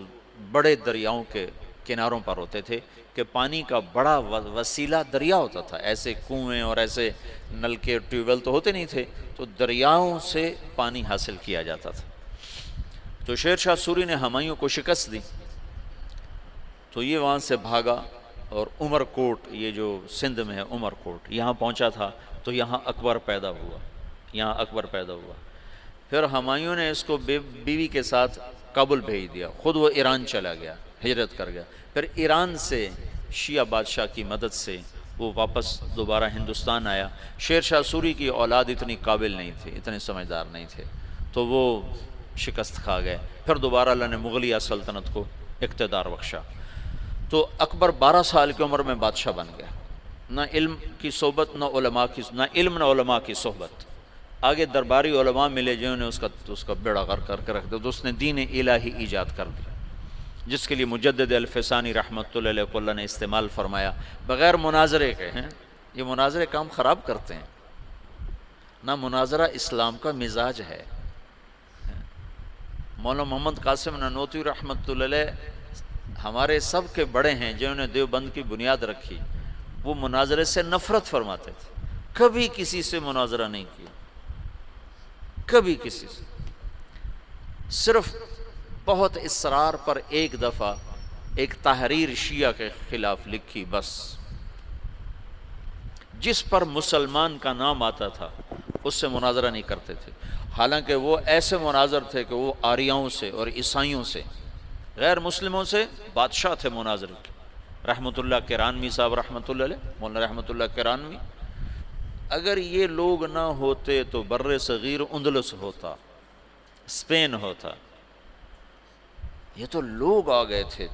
بڑے دریاؤں کے کناروں پر ہوتے تھے کہ پانی کا بڑا وسیلہ دریا ہوتا تھا، ایسے کنویں اور ایسے نلکے ٹیوب ویل تو ہوتے نہیں تھے، تو دریاؤں سے پانی حاصل کیا جاتا تھا۔ تو شیر شاہ سوری نے ہمایوں کو شکست دی، تو یہ وہاں سے بھاگا اور عمر کوٹ، یہ جو سندھ میں ہے عمر کوٹ، یہاں پہنچا تھا، تو یہاں اکبر پیدا ہوا۔ پھر ہمایوں نے اس کو بیوی کے ساتھ کابل بھیج دیا، خود وہ ایران چلا گیا، ہجرت کر گیا۔ پھر ایران سے شیعہ بادشاہ کی مدد سے وہ واپس دوبارہ ہندوستان آیا۔ شیر شاہ سوری کی اولاد اتنی قابل نہیں تھی، اتنے سمجھدار نہیں تھے، تو وہ شکست کھا گئے۔ پھر دوبارہ اللہ نے مغلیہ سلطنت کو اقتدار بخشا، تو اکبر 12 سال کی عمر میں بادشاہ بن گیا، نہ علم کی صحبت، نہ علماء کی صحبت۔ آگے درباری علماء ملے جنہوں نے اس کا بیڑا غرق کر کے رکھ دیا، تو اس نے دین الہی ایجاد کر دیا، جس کے لیے مجدد الفسانی رحمۃ اللہ علیہ کو اللہ نے استعمال فرمایا، بغیر مناظرے کے ہیں۔ یہ مناظرے کام خراب کرتے ہیں، نہ مناظرہ اسلام کا مزاج ہے۔ مولانا محمد قاسم نانوتوی رحمۃ اللہ علیہ ہمارے سب کے بڑے ہیں جنہوں نے دیوبند کی بنیاد رکھی، وہ مناظرے سے نفرت فرماتے تھے، کبھی کسی سے مناظرہ نہیں کیا، کبھی کسی سے، صرف بہت اصرار پر ایک دفعہ ایک تحریر شیعہ کے خلاف لکھی بس، جس پر مسلمان کا نام آتا تھا اس سے مناظرہ نہیں کرتے تھے، حالانکہ وہ ایسے مناظر تھے کہ وہ آریاؤں سے اور عیسائیوں سے، غیر مسلموں سے بادشاہ تھے مناظر کے۔ رحمۃ اللہ کرانوی صاحب رحمۃ اللہ علیہ، مولانا رحمۃ اللہ کرانوی، اگر یہ لوگ نہ ہوتے تو بر صغیر اندلس ہوتا، اسپین ہوتا۔ یہ تو لوگ آ گئے تھے۔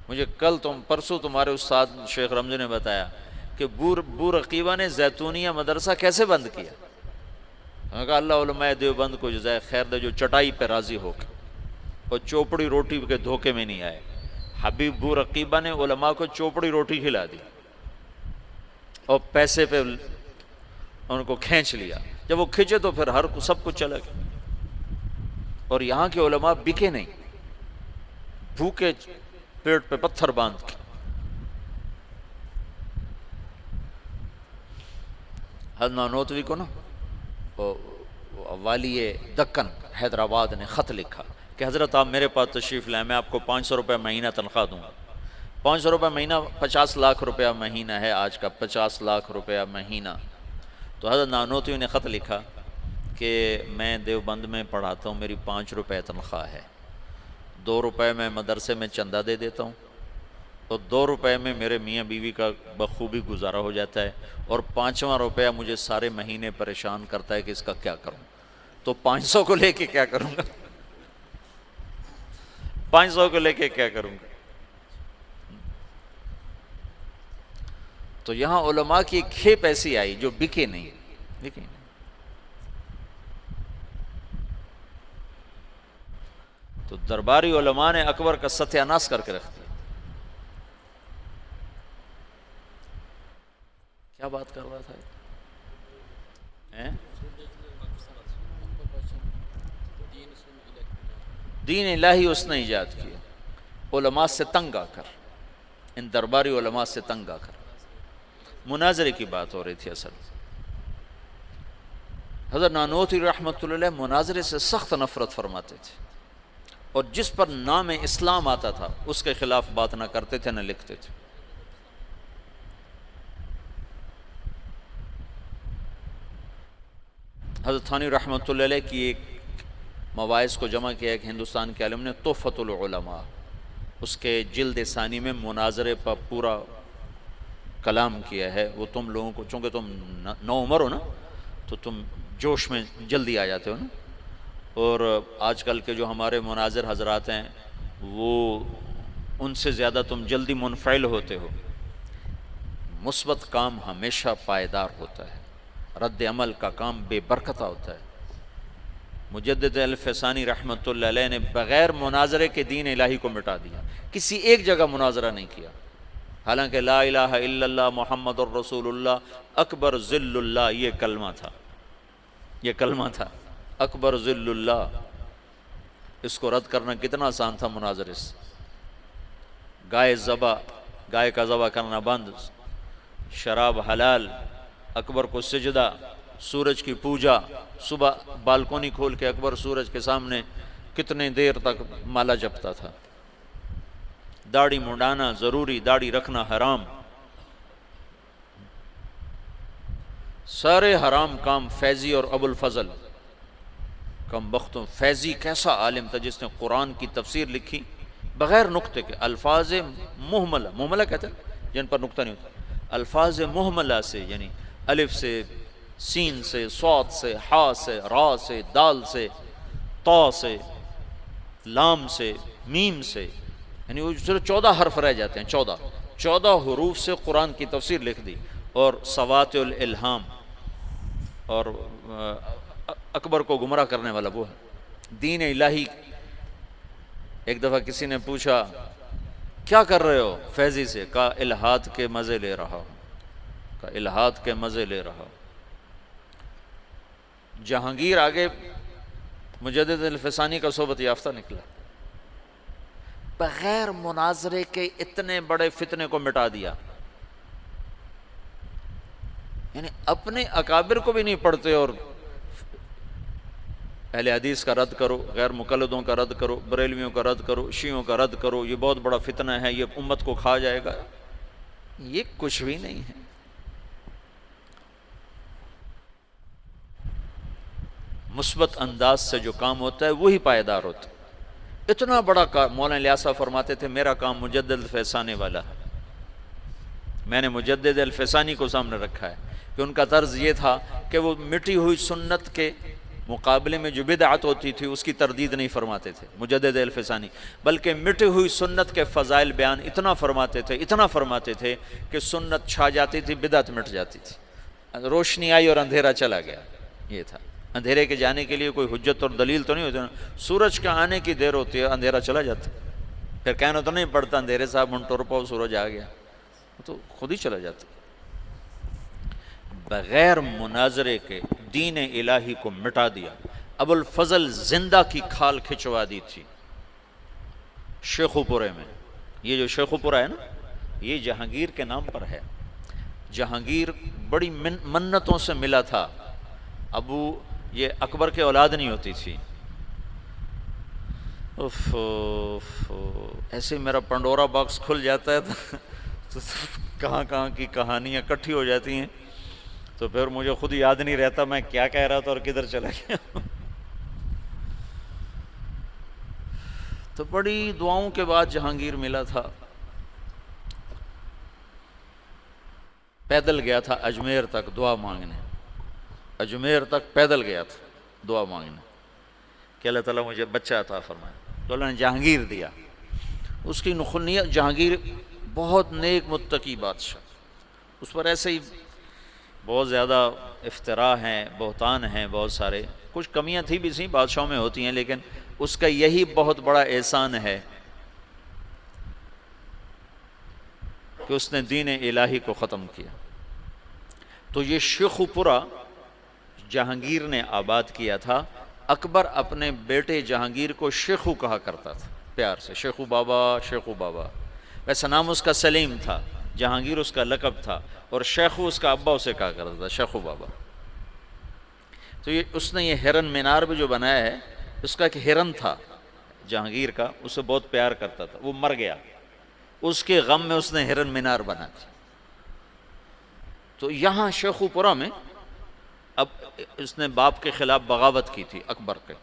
مجھے کل پرسوں تمہارے استاد شیخ رمضی نے بتایا کہ بورقیبہ نے زیتونیہ مدرسہ کیسے بند کیا۔ میں نے کہا اللہ علماء دیوبند کو جزائے خیر دے، جو چٹائی پہ راضی ہو کے اور چوپڑی روٹی کے دھوکے میں نہیں آئے۔ حبیب بورقیبہ نے علماء کو چوپڑی روٹی کھلا دی اور پیسے پہ ان کو کھینچ لیا، جب وہ کھینچے تو پھر سب کچھ چلا گیا۔ اور یہاں کے علماء بکے نہیں، بھوکے پیٹ پہ پتھر باندھ کے۔ حضرت نانوتوی کو نا والی دکن حیدرآباد نے خط لکھا کہ حضرت آپ میرے پاس تشریف لائیں، میں آپ کو 500 روپے مہینہ تنخواہ دوں گا۔ 500 روپے مہینہ 50 لاکھ روپیہ مہینہ ہے آج کا، 50 لاکھ روپیہ مہینہ۔ تو حضرت نانوتوی نے خط لکھا کہ میں دیوبند میں پڑھاتا ہوں، میری 5 روپے تنخواہ ہے، 2 روپے میں مدرسے میں چندہ دے دیتا ہوں، اور 2 روپے میں میرے میاں بیوی کا بخوبی گزارا ہو جاتا ہے، اور 5واں روپیہ مجھے سارے مہینے پریشان کرتا ہے کہ اس کا کیا کروں۔ تو 500 کو لے کے کیا کروں گا؟ 500 کو لے کے کیا کروں گا؟ تو یہاں علماء کی ایک کھیپ ایسی آئی جو بکے نہیں، بکے نہیں۔ تو درباری علماء نے اکبر کا ستیہ ناش کر کے رکھ دیا۔ کیا بات کر رہا تھا؟ دین الہی اس نے ایجاد کیا علماء سے تنگ آ کر، ان درباری علماء سے تنگ آ کر۔ مناظرے کی بات ہو رہی تھی اصل۔ حضرت نانوتوی رحمۃ اللہ علیہ مناظرے سے سخت نفرت فرماتے تھے، اور جس پر نام اسلام آتا تھا اس کے خلاف بات نہ کرتے تھے نہ لکھتے تھے۔ حضرت تھانوی رحمۃ اللہ علیہ کی ایک مواعظ کو جمع کیا ایک ہندوستان کے عالم نے، تحفۃ العلماء، اس کے جلد ثانی میں مناظرے پر پورا کلام کیا ہے۔ وہ تم لوگوں کو، چونکہ تم نو عمر ہو نا، تو تم جوش میں جلدی آ جاتے ہو نا، اور آج کل کے جو ہمارے مناظر حضرات ہیں وہ ان سے زیادہ تم جلدی منفعل ہوتے ہو۔ مثبت کام ہمیشہ پائیدار ہوتا ہے، رد عمل کا کام بے برکتہ ہوتا ہے۔ مجدد الفسانی رحمۃ اللہ علیہ نے بغیر مناظرے کے دین الہی کو مٹا دیا، کسی ایک جگہ مناظرہ نہیں کیا، حالانکہ لا الہ الا اللہ محمد الرسول اللہ اکبر ذل اللہ یہ کلمہ تھا، یہ کلمہ تھا اکبر ذل اللہ۔ اس کو رد کرنا کتنا آسان تھا مناظرے سے۔ گائے کا ذبح کرنا بند، شراب حلال، اکبر کو سجدہ، سورج کی پوجا، صبح بالکونی کھول کے اکبر سورج کے سامنے کتنے دیر تک مالا جپتا تھا۔ داڑھی منڈانا ضروری، داڑھی رکھنا حرام، سارے حرام کام۔ فیضی اور ابو الفضل کم بختوں، فیضی کیسا عالم تھا جس نے قرآن کی تفسیر لکھی بغیر نقطے کے، الفاظ محملہ، محملہ کہتے ہیں جن پر نقطہ نہیں ہوتا، الفاظ محملہ سے، یعنی الف سے، سین سے، صاد سے، حا سے، را سے، دال سے، تا سے، لام سے، میم سے، یعنی وہ صرف 14 حرف رہ جاتے ہیں، 14 حروف سے قرآن کی تفسیر لکھ دی۔ اور سواتع الالہام، اور اکبر کو گمراہ کرنے والا وہ ہے دین الہی۔ ایک دفعہ کسی نے پوچھا کیا کر رہے ہو فیضی سے، کہا الہاد کے مزے لے رہا ہوں، کہا الہاد کے مزے لے رہا ہوں۔ جہانگیر آگے مجدد الفسانی کا صحبت یافتہ نکلا، بغیر مناظرے کے اتنے بڑے فتنے کو مٹا دیا۔ یعنی اپنے اکابر کو بھی نہیں پڑھتے، اور اہل حدیث کا رد کرو، غیر مقلدوں کا رد کرو، بریلویوں کا رد کرو، شیعوں کا رد کرو، یہ بہت بڑا فتنہ ہے، یہ امت کو کھا جائے گا۔ یہ کچھ بھی نہیں ہے۔ مثبت انداز سے جو کام ہوتا ہے وہی پائیدار ہوتا ہے۔ اتنا بڑا کام، مولانا الیاس صاحب فرماتے تھے میرا کام مجدد الفیضانی والا ہے، میں نے مجدد الفیضانی کو سامنے رکھا ہے، کہ ان کا طرز یہ تھا کہ وہ مٹی ہوئی سنت کے مقابلے میں جو بدعت ہوتی تھی اس کی تردید نہیں فرماتے تھے مجدد الفیضانی، بلکہ مٹی ہوئی سنت کے فضائل بیان اتنا فرماتے تھے کہ سنت چھا جاتی تھی، بدعت مٹ جاتی تھی، روشنی آئی اور اندھیرا چلا گیا۔ یہ تھا، اندھیرے کے جانے کے لیے کوئی حجت اور دلیل تو نہیں ہوتی نا، سورج کے آنے کی دیر ہوتی ہے اندھیرا چلا جاتا ہے، پھر کہنا تو نہیں پڑتا اندھیرے صاحب ہم ٹر پاؤ سورج آ گیا، تو خود ہی چلا جاتا۔ بغیر مناظرے کے دین الہی کو مٹا دیا۔ ابو الفضل زندہ کی کھال کھچوا دی تھی شیخو پورے میں۔ یہ جو شیخو پورہ ہے نا، یہ جہانگیر کے نام پر ہے۔ جہانگیر بڑی منتوں سے ملا تھا، یہ اکبر کے اولاد نہیں ہوتی تھی۔ ایسے میرا پنڈورا باکس کھل جاتا ہے تو کہاں کی کہانیاں اکٹھی ہو جاتی ہیں، تو پھر مجھے خود یاد نہیں رہتا میں کیا کہہ رہا تھا اور کدھر چلا گیا۔ تو بڑی دعاؤں کے بعد جہانگیر ملا تھا، پیدل گیا تھا اجمیر تک دعا مانگنے، اجمیر تک پیدل گیا تھا دعا مانگنے کہ اللہ تعالیٰ مجھے بچہ عطا فرمائے، تو اللہ نے جہانگیر دیا۔ اس کی نخنیت، جہانگیر بہت نیک متقی بادشاہ، اس پر ایسے ہی بہت زیادہ افتراء ہیں، بہتان ہیں، بہت سارے، کچھ کمیاں تھی بھی سی بادشاہوں میں ہوتی ہیں، لیکن اس کا یہی بہت بڑا احسان ہے کہ اس نے دین الہی کو ختم کیا۔ تو یہ شیخو پورہ جہانگیر نے آباد کیا تھا۔ اکبر اپنے بیٹے جہانگیر کو شیخو کہا کرتا تھا پیار سے، شیخو بابا، شیخو بابا۔ ویسا نام اس کا سلیم تھا، جہانگیر اس کا لقب تھا، اور شیخو اس کا ابا اسے کہا کرتا تھا، شیخو بابا۔ تو اس نے یہ ہرن مینار بھی جو بنایا ہے، اس کا ایک ہرن تھا جہانگیر کا، اسے بہت پیار کرتا تھا، وہ مر گیا، اس کے غم میں اس نے ہرن مینار بنا دی۔ تو یہاں شیخو پورہ میں اب اس نے باپ کے خلاف بغاوت کی تھی اکبر کے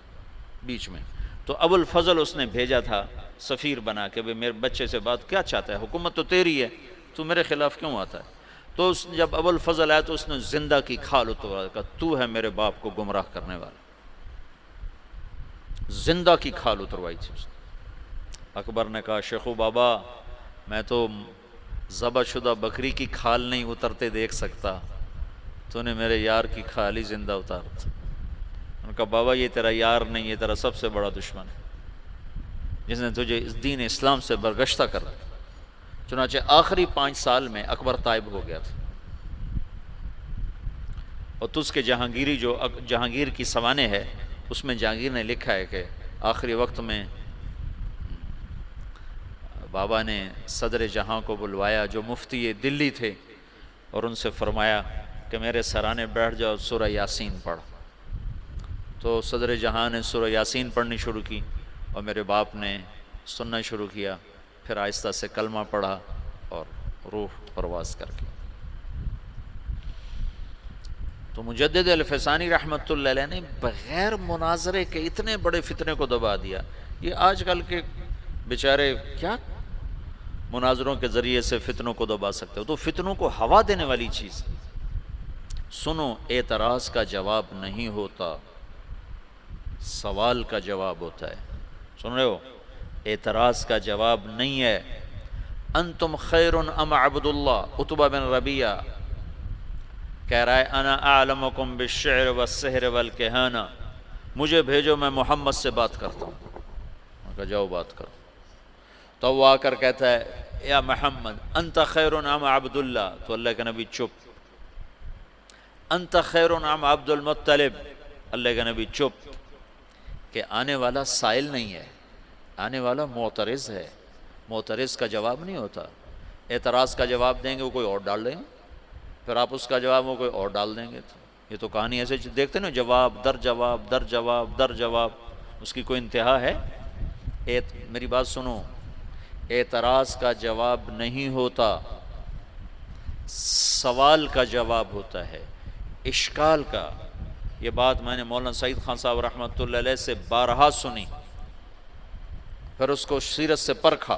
بیچ میں، تو ابو الفضل اس نے بھیجا تھا سفیر بنا کے، میرے بچے سے بات کیا چاہتا ہے، حکومت تو تیری ہے، تو میرے خلاف کیوں آتا ہے؟ تو جب ابو الفضل آیا تو اس نے زندہ کی کھال اتروا، کہا تو ہے میرے باپ کو گمراہ کرنے والا، زندہ کی کھال اتروائی تھی اس نے۔ اکبر نے کہا شیخو بابا میں تو ذبح شدہ بکری کی کھال نہیں اترتے دیکھ سکتا، تو نے میرے یار کی کھال ہی زندہ اتار تھا۔ ان کا بابا یہ تیرا یار نہیں، یہ تیرا سب سے بڑا دشمن ہے جس نے تجھے اس دین اسلام سے برگشتہ کر دیا۔ چنانچہ آخری 5 سال میں اکبر طائب ہو گیا تھا، اور تجھ کے جہانگیری جو جہانگیر کی سوانح ہے اس میں جہانگیر نے لکھا ہے کہ آخری وقت میں بابا نے صدر جہاں کو بلوایا جو مفتی دلی تھے، اور ان سے فرمایا کہ میرے سرانے بیٹھ جاؤ، سورہ یاسین پڑھ۔ تو صدر جہاں نے سورہ یاسین پڑھنی شروع کی، اور میرے باپ نے سننا شروع کیا، پھر آہستہ سے کلمہ پڑھا اور روح پرواز کر کے۔ تو مجدد الفیضانی رحمۃ اللہ علیہ نے بغیر مناظرے کے اتنے بڑے فتنے کو دبا دیا۔ یہ آج کل کے بیچارے کیا مناظروں کے ذریعے سے فتنوں کو دبا سکتے ہو؟ تو فتنوں کو ہوا دینے والی چیز۔ سنو، اعتراض کا جواب نہیں ہوتا، سوال کا جواب ہوتا ہے۔ سن رہے ہو؟ اعتراض کا جواب نہیں ہے۔ انتم خیر ام عبد اللہ، عتبہ بن ربیعہ کہہ رہا ہے انا اعلمکم بالشعر والسحر والکہانہ، مجھے بھیجو میں محمد سے بات کرتا ہوں۔ میں کہا جاؤ بات کرو۔ تو وہ آ کر کہتا ہے یا محمد انت خیر ام عبد اللہ، تو اللہ کے نبی چپ۔ انت خیر ام عبد المطلب، اللہ کے نبی چپ، کہ آنے والا سائل نہیں ہے، آنے والا معترض ہے، معترض کا جواب نہیں ہوتا۔ اعتراض کا جواب دیں گے وہ کوئی اور ڈال دیں گے، پھر آپ اس کا جواب وہ کوئی اور ڈال دیں گے۔ تو یہ تو کہانی ایسے دیکھتے نا، جواب در جواب در جواب در جواب، اس کی کوئی انتہا ہے؟ میری بات سنو، اعتراض کا جواب نہیں ہوتا، سوال کا جواب ہوتا ہے، اشکال کا۔ یہ بات میں نے مولانا سعید خان صاحب رحمۃ اللہ علیہ سے بارہا سنی، پھر اس کو سیرت سے پرکھا،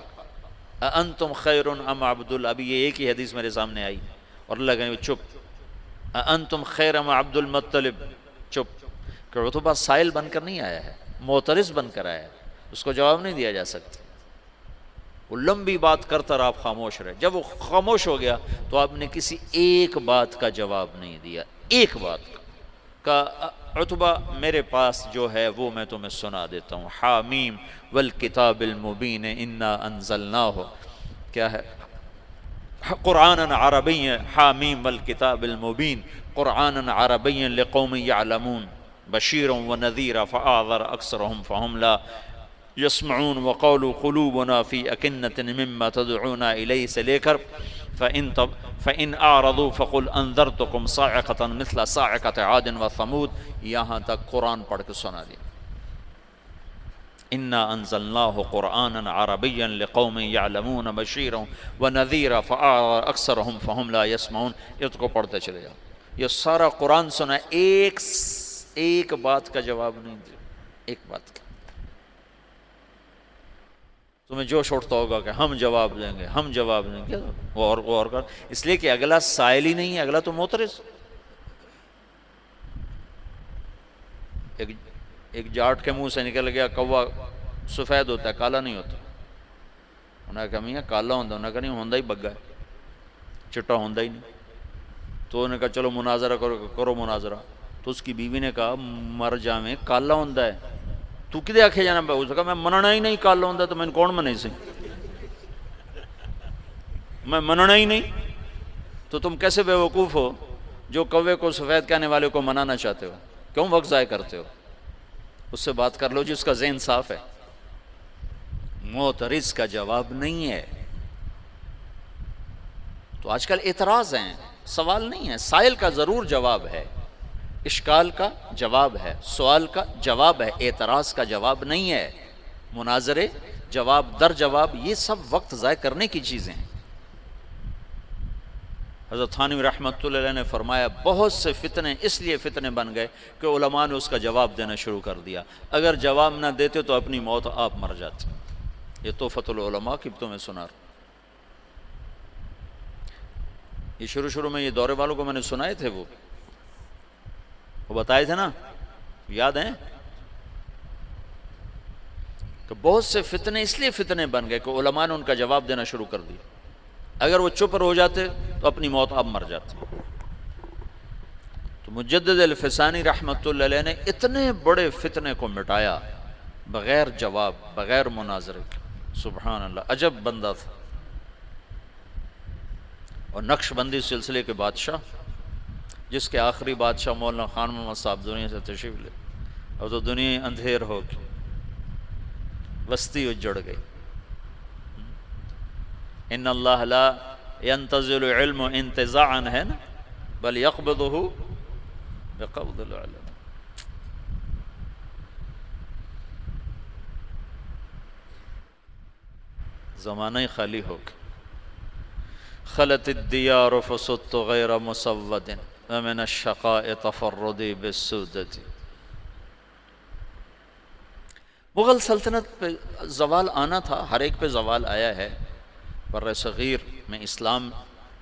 انتم خیر ام عبد اللہ، ابھی یہ ایک ہی حدیث میرے سامنے آئی، اور اللہ کہنے چپ، انتم خیر ام عبد المطلب، چپ، کہ عتبہ سائل بن کر نہیں آیا ہے، معترض بن کر آیا ہے، اس کو جواب نہیں دیا جا سکتا۔ وہ لمبی بات کرتا رہا، آپ خاموش رہے، جب وہ خاموش ہو گیا تو آپ نے کسی ایک بات کا جواب نہیں دیا، ایک بات کا، عتبہ میرے پاس جو ہے وہ میں تمہیں سنا دیتا ہوں، حامیم والکتاب المبین انا انزلناہ، کیا ہے، قرآنا عربی، حامیم والکتاب المبین قرآنا عربی لقوم یعلمون بشیرا ونذیرا فاعذر اکثرهم فهم لا یسمعون وقولوا قلوبنا فی اکنۃ مما تدعونا الیہ سے لے کر فإن أعرضوا فقل انذرتكم صاعقة مثل صاعقة عاد وثمود، یہاں تک قرآن پڑھ کے سنا دیا، انا انزلناہ قرآنا عربیا لقوم یعلمون بشیرا ونذیرا فاعرض اکثرهم فهم لا یسمعون، اس کو پڑھتے چلے جاؤ، یہ سارا قرآن سنا، ایک بات کا جواب نہیں دیا، ایک بات کا۔ تمہیں جوش اٹھتا ہوگا کہ ہم جواب دیں گے، ہم جواب دیں گے، غور کر، اس لیے کہ اگلا سائل ہی نہیں ہے، اگلا تو معترض۔ ایک جاٹ کے منہ سے نکل گیا کوا سفید ہوتا ہے، کالا نہیں ہوتا، انہوں نے کہا میاں کالا ہوتا، انہوں نے کہا نہیں ہوندہ ہی بگا ہے، چٹا ہوندہ ہی نہیں، تو انہوں نے کہا چلو مناظرہ کرو مناظرہ، تو اس کی بیوی نے کہا مر جاویں کالا ہوندہ ہے، تو کدے آکھے جانا پہ، اس نے کہا میں مننا ہی نہیں کالا ہوندہ تو میں کون منے سے، میں مننا ہی نہیں، تو تم کیسے بے وقوف ہو جو کوے کو سفید کہنے والے کو منانا چاہتے ہو، کیوں وقت ضائع کرتے ہو، اس سے بات کر لو جس کا ذہن صاف ہے۔ معترض کا جواب نہیں ہے، تو آج کل اعتراض ہیں، سوال نہیں ہے، سائل کا ضرور جواب ہے، اشکال کا جواب ہے، سوال کا جواب ہے، اعتراض کا جواب نہیں ہے، مناظرے جواب در جواب یہ سب وقت ضائع کرنے کی چیزیں ہیں۔ حضرت تھانوی رحمۃ اللہ علیہ نے فرمایا بہت سے فتنے اس لیے فتنے بن گئے کہ علماء نے اس کا جواب دینا شروع کر دیا، اگر جواب نہ دیتے تو اپنی موت آپ مر جاتے۔ یہ تحفۃ العلماء کی تمہیں سنا رہا، یہ شروع میں یہ دورے والوں کو میں نے سنائے تھے، وہ بتائے تھے نا، یاد ہیں کہ بہت سے فتنے اس لیے فتنے بن گئے کہ علماء نے ان کا جواب دینا شروع کر دیا، اگر وہ چپ ہو جاتے تو اپنی موت آپ مر جاتے۔ تو مجدد الفسانی رحمۃ اللہ علیہ نے اتنے بڑے فتنے کو مٹایا بغیر جواب، بغیر مناظرے کے، سبحان اللہ، عجب بندہ تھا۔ اور نقش بندی سلسلے کے بادشاہ، جس کے آخری بادشاہ مولانا خان محمد صاحب دنیا سے تشریف لے، اب تو دنیا اندھیر ہو گئی، بستی اجڑ گئی۔ ان اللہ لا ينتزل علم انتزاعا ہے نا، بل يقبضه بقبض العلم۔ زمانہ ہی خالی ہو گیا۔ خلت الدیار فصدت غیر مسود ومن الشقاء تفردی بالسودة۔ مغل سلطنت پہ زوال آنا تھا، ہر ایک پہ زوال آیا ہے، بر صغیر میں اسلام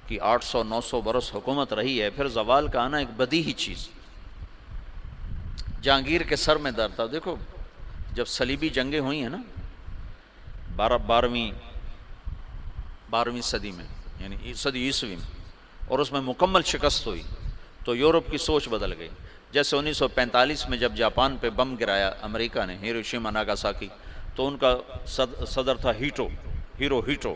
کی 800-900 برس حکومت رہی ہے، پھر زوال کا آنا ایک بدیہی چیز۔ جہانگیر کے سر میں درد تھا، دیکھو جب صلیبی جنگیں ہوئی ہیں نا 12ویں صدی میں، یعنی صدی عیسوی میں، اور اس میں مکمل شکست ہوئی، تو یورپ کی سوچ بدل گئی۔ جیسے 1945 میں جب جاپان پہ بم گرایا امریکہ نے، ہیروشیما ناگاساکی، تو ان کا صدر تھا ہیرو ہیٹو،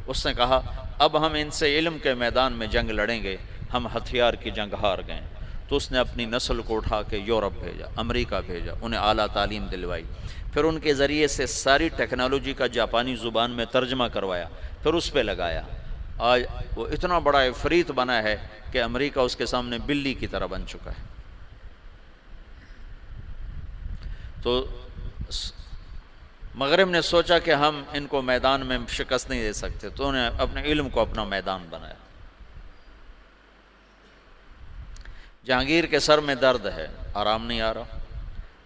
اس نے کہا اب ہم ان سے علم کے میدان میں جنگ لڑیں گے، ہم ہتھیار کی جنگ ہار گئے۔ تو اس نے اپنی نسل کو اٹھا کے یورپ بھیجا، امریکہ بھیجا، انہیں اعلیٰ تعلیم دلوائی، پھر ان کے ذریعے سے ساری ٹیکنالوجی کا جاپانی زبان میں ترجمہ کروایا، پھر اس پہ لگایا۔ آج وہ اتنا بڑا عفریت بنا ہے کہ امریکہ اس کے سامنے بلی کی طرح بن چکا ہے۔ تو مغرب نے سوچا کہ ہم ان کو میدان میں شکست نہیں دے سکتے، تو انہیں اپنے علم کو اپنا میدان بنایا۔ جہانگیر کے سر میں درد ہے، آرام نہیں آ رہا۔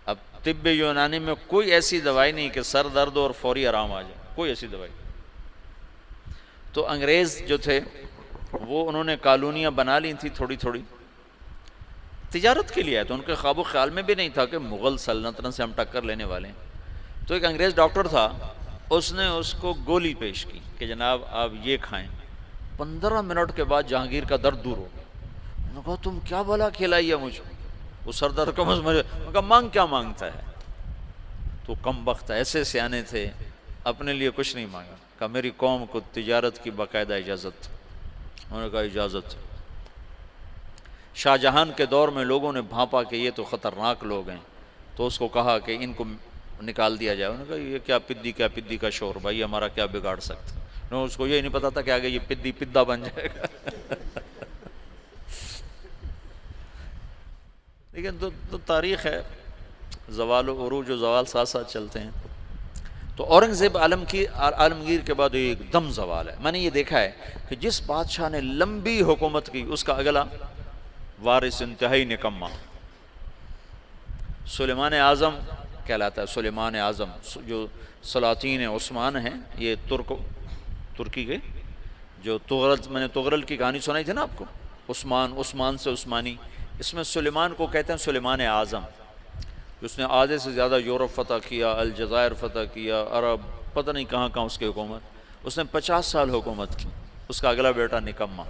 اب طب یونانی میں کوئی ایسی دوائی نہیں کہ سر درد اور فوری آرام آ جائے، کوئی ایسی دوائی۔ تو انگریز جو تھے وہ انہوں نے کالونیاں بنا لی تھیں تھوڑی تھوڑی، تجارت کے لیے آئے، تو ان کے خواب و خیال میں بھی نہیں تھا کہ مغل سلطنت سے ہم ٹکر لینے والے ہیں۔ تو ایک انگریز ڈاکٹر تھا، اس نے اس کو گولی پیش کی کہ جناب آپ یہ کھائیں۔ 15 منٹ کے بعد جہانگیر کا درد دور ہو گیا۔ انہوں نے کہا تم کیا بلا کھلائی ہے مجھے؟ وہ سر درد کا مجھے، انہوں نے کہا مانگ کیا مانگتا ہے؟ تو کم بخت ایسے سیانے تھے، اپنے لیے کچھ نہیں مانگا، کہا میری قوم کو تجارت کی باقاعدہ اجازت۔ انہوں نے کہا اجازت۔ شاہ جہان کے دور میں لوگوں نے بھانپا کہ یہ تو خطرناک لوگ ہیں، تو اس کو کہا کہ ان کو نکال دیا جائے۔ انہوں نے کہا یہ کیا پدی کا شور، بھائی ہمارا کیا بگاڑ سکتا؟ نو، اس کو یہ نہیں پتا تھا کہ آگے یہ پدی پدا بن جائے گا۔ لیکن تو تاریخ ہے، زوال و عروج و زوال ساتھ ساتھ چلتے ہیں۔ تو اورنگزیب عالمگیر کے بعد ایک دم زوال ہے۔ میں نے یہ دیکھا ہے کہ جس بادشاہ نے لمبی حکومت کی اس کا اگلا وارث انتہائی نکما۔ سلیمان اعظم کہلاتا ہے، سلیمان اعظم جو سلاطین عثمان ہیں، یہ ترکی کے جو میں نے تغرل کی کہانی سنائی تھی نا آپ کو، عثمان سے عثمانی، اس میں سلیمان کو کہتے ہیں سلیمان اعظم۔ اس نے آدھے سے زیادہ یورپ فتح کیا، الجزائر فتح کیا، عرب، پتہ نہیں کہاں کہاں اس کی حکومت۔ اس نے 50 سال حکومت کی، اس کا اگلا بیٹا نکما۔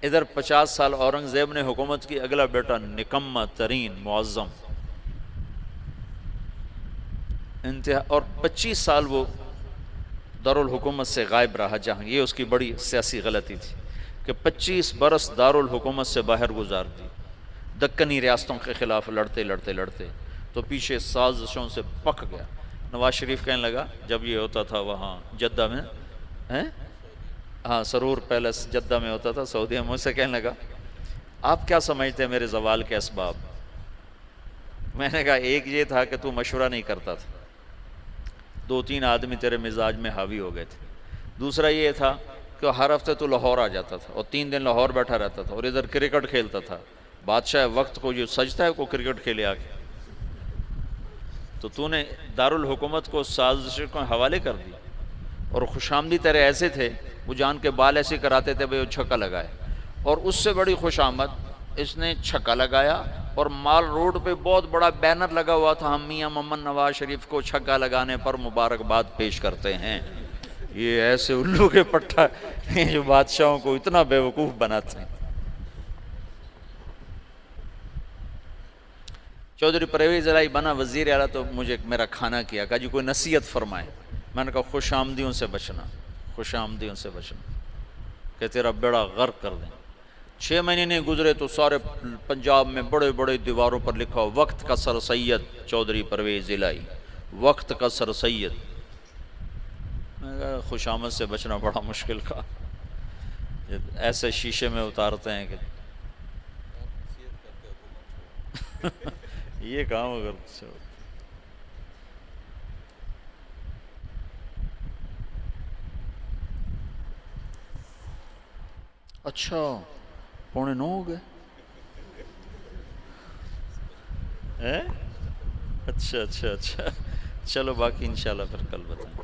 ادھر 50 سال اورنگزیب نے حکومت کی، اگلا بیٹا نکما ترین معظم انتہا، اور 25 سال وہ دارالحکومت سے غائب رہا جہاں۔ یہ اس کی بڑی سیاسی غلطی تھی کہ 25 برس دارالحکومت سے باہر گزار دی، دکنی ریاستوں کے خلاف لڑتے تو پیچھے سازشوں سے پک گیا۔ نواز شریف کہنے لگا جب یہ ہوتا تھا وہاں جدہ میں، ہاں سرور پیلس جدہ میں ہوتا تھا سعودیہ میں، مجھ سے کہنے لگا آپ کیا سمجھتے ہیں میرے زوال کے اسباب؟ میں نے کہا ایک یہ تھا کہ تو مشورہ نہیں کرتا تھا، 2-3 آدمی تیرے مزاج میں حاوی ہو گئے تھے۔ دوسرا یہ تھا کہ ہر ہفتے تو لاہور آ جاتا تھا اور 3 دن لاہور بیٹھا رہتا تھا اور ادھر کرکٹ کھیلتا تھا۔ بادشاہ وقت کو جو سجتا ہے کو کرکٹ کھیلے آ کے، تو نے دارالحکومت کو سازش کو حوالے کر دی۔ اور خوش آمدی تیرے ایسے تھے، وہ جان کے بال ایسے کراتے تھے بھئی وہ چھکا لگائے، اور اس سے بڑی خوش آمد اس نے چھکا لگایا، اور مال روڈ پہ بہت بڑا بینر لگا ہوا تھا، ہم میاں محمد نواز شریف کو چھکا لگانے پر مبارکباد پیش کرتے ہیں۔ یہ ایسے الو کے پٹھا جو بادشاہوں کو اتنا بے وقوف بناتے ہیں۔ چودھری پرویز الہی بنا وزیر اعلیٰ تو مجھے میرا کھانا کیا، کہا جی کوئی نصیحت فرمائے۔ میں نے کہا خوش آمدیوں سے بچنا، خوش آمدیوں سے بچنا کہ تیرا بیڑا غرق کر دیں۔ 6 مہینے نہیں گزرے تو سارے پنجاب میں بڑے بڑے دیواروں پر لکھا ہو وقت کا سر سید چودھری پرویز الہی، وقت کا سر سید۔ میں نے کہا خوش آمد سے بچنا بڑا مشکل کا، ایسے شیشے میں اتارتے ہیں کہ یہ کام اگر اچھا 8:45 ہو گئے، اچھا چلو باقی انشاءاللہ پھر کل بتائیں۔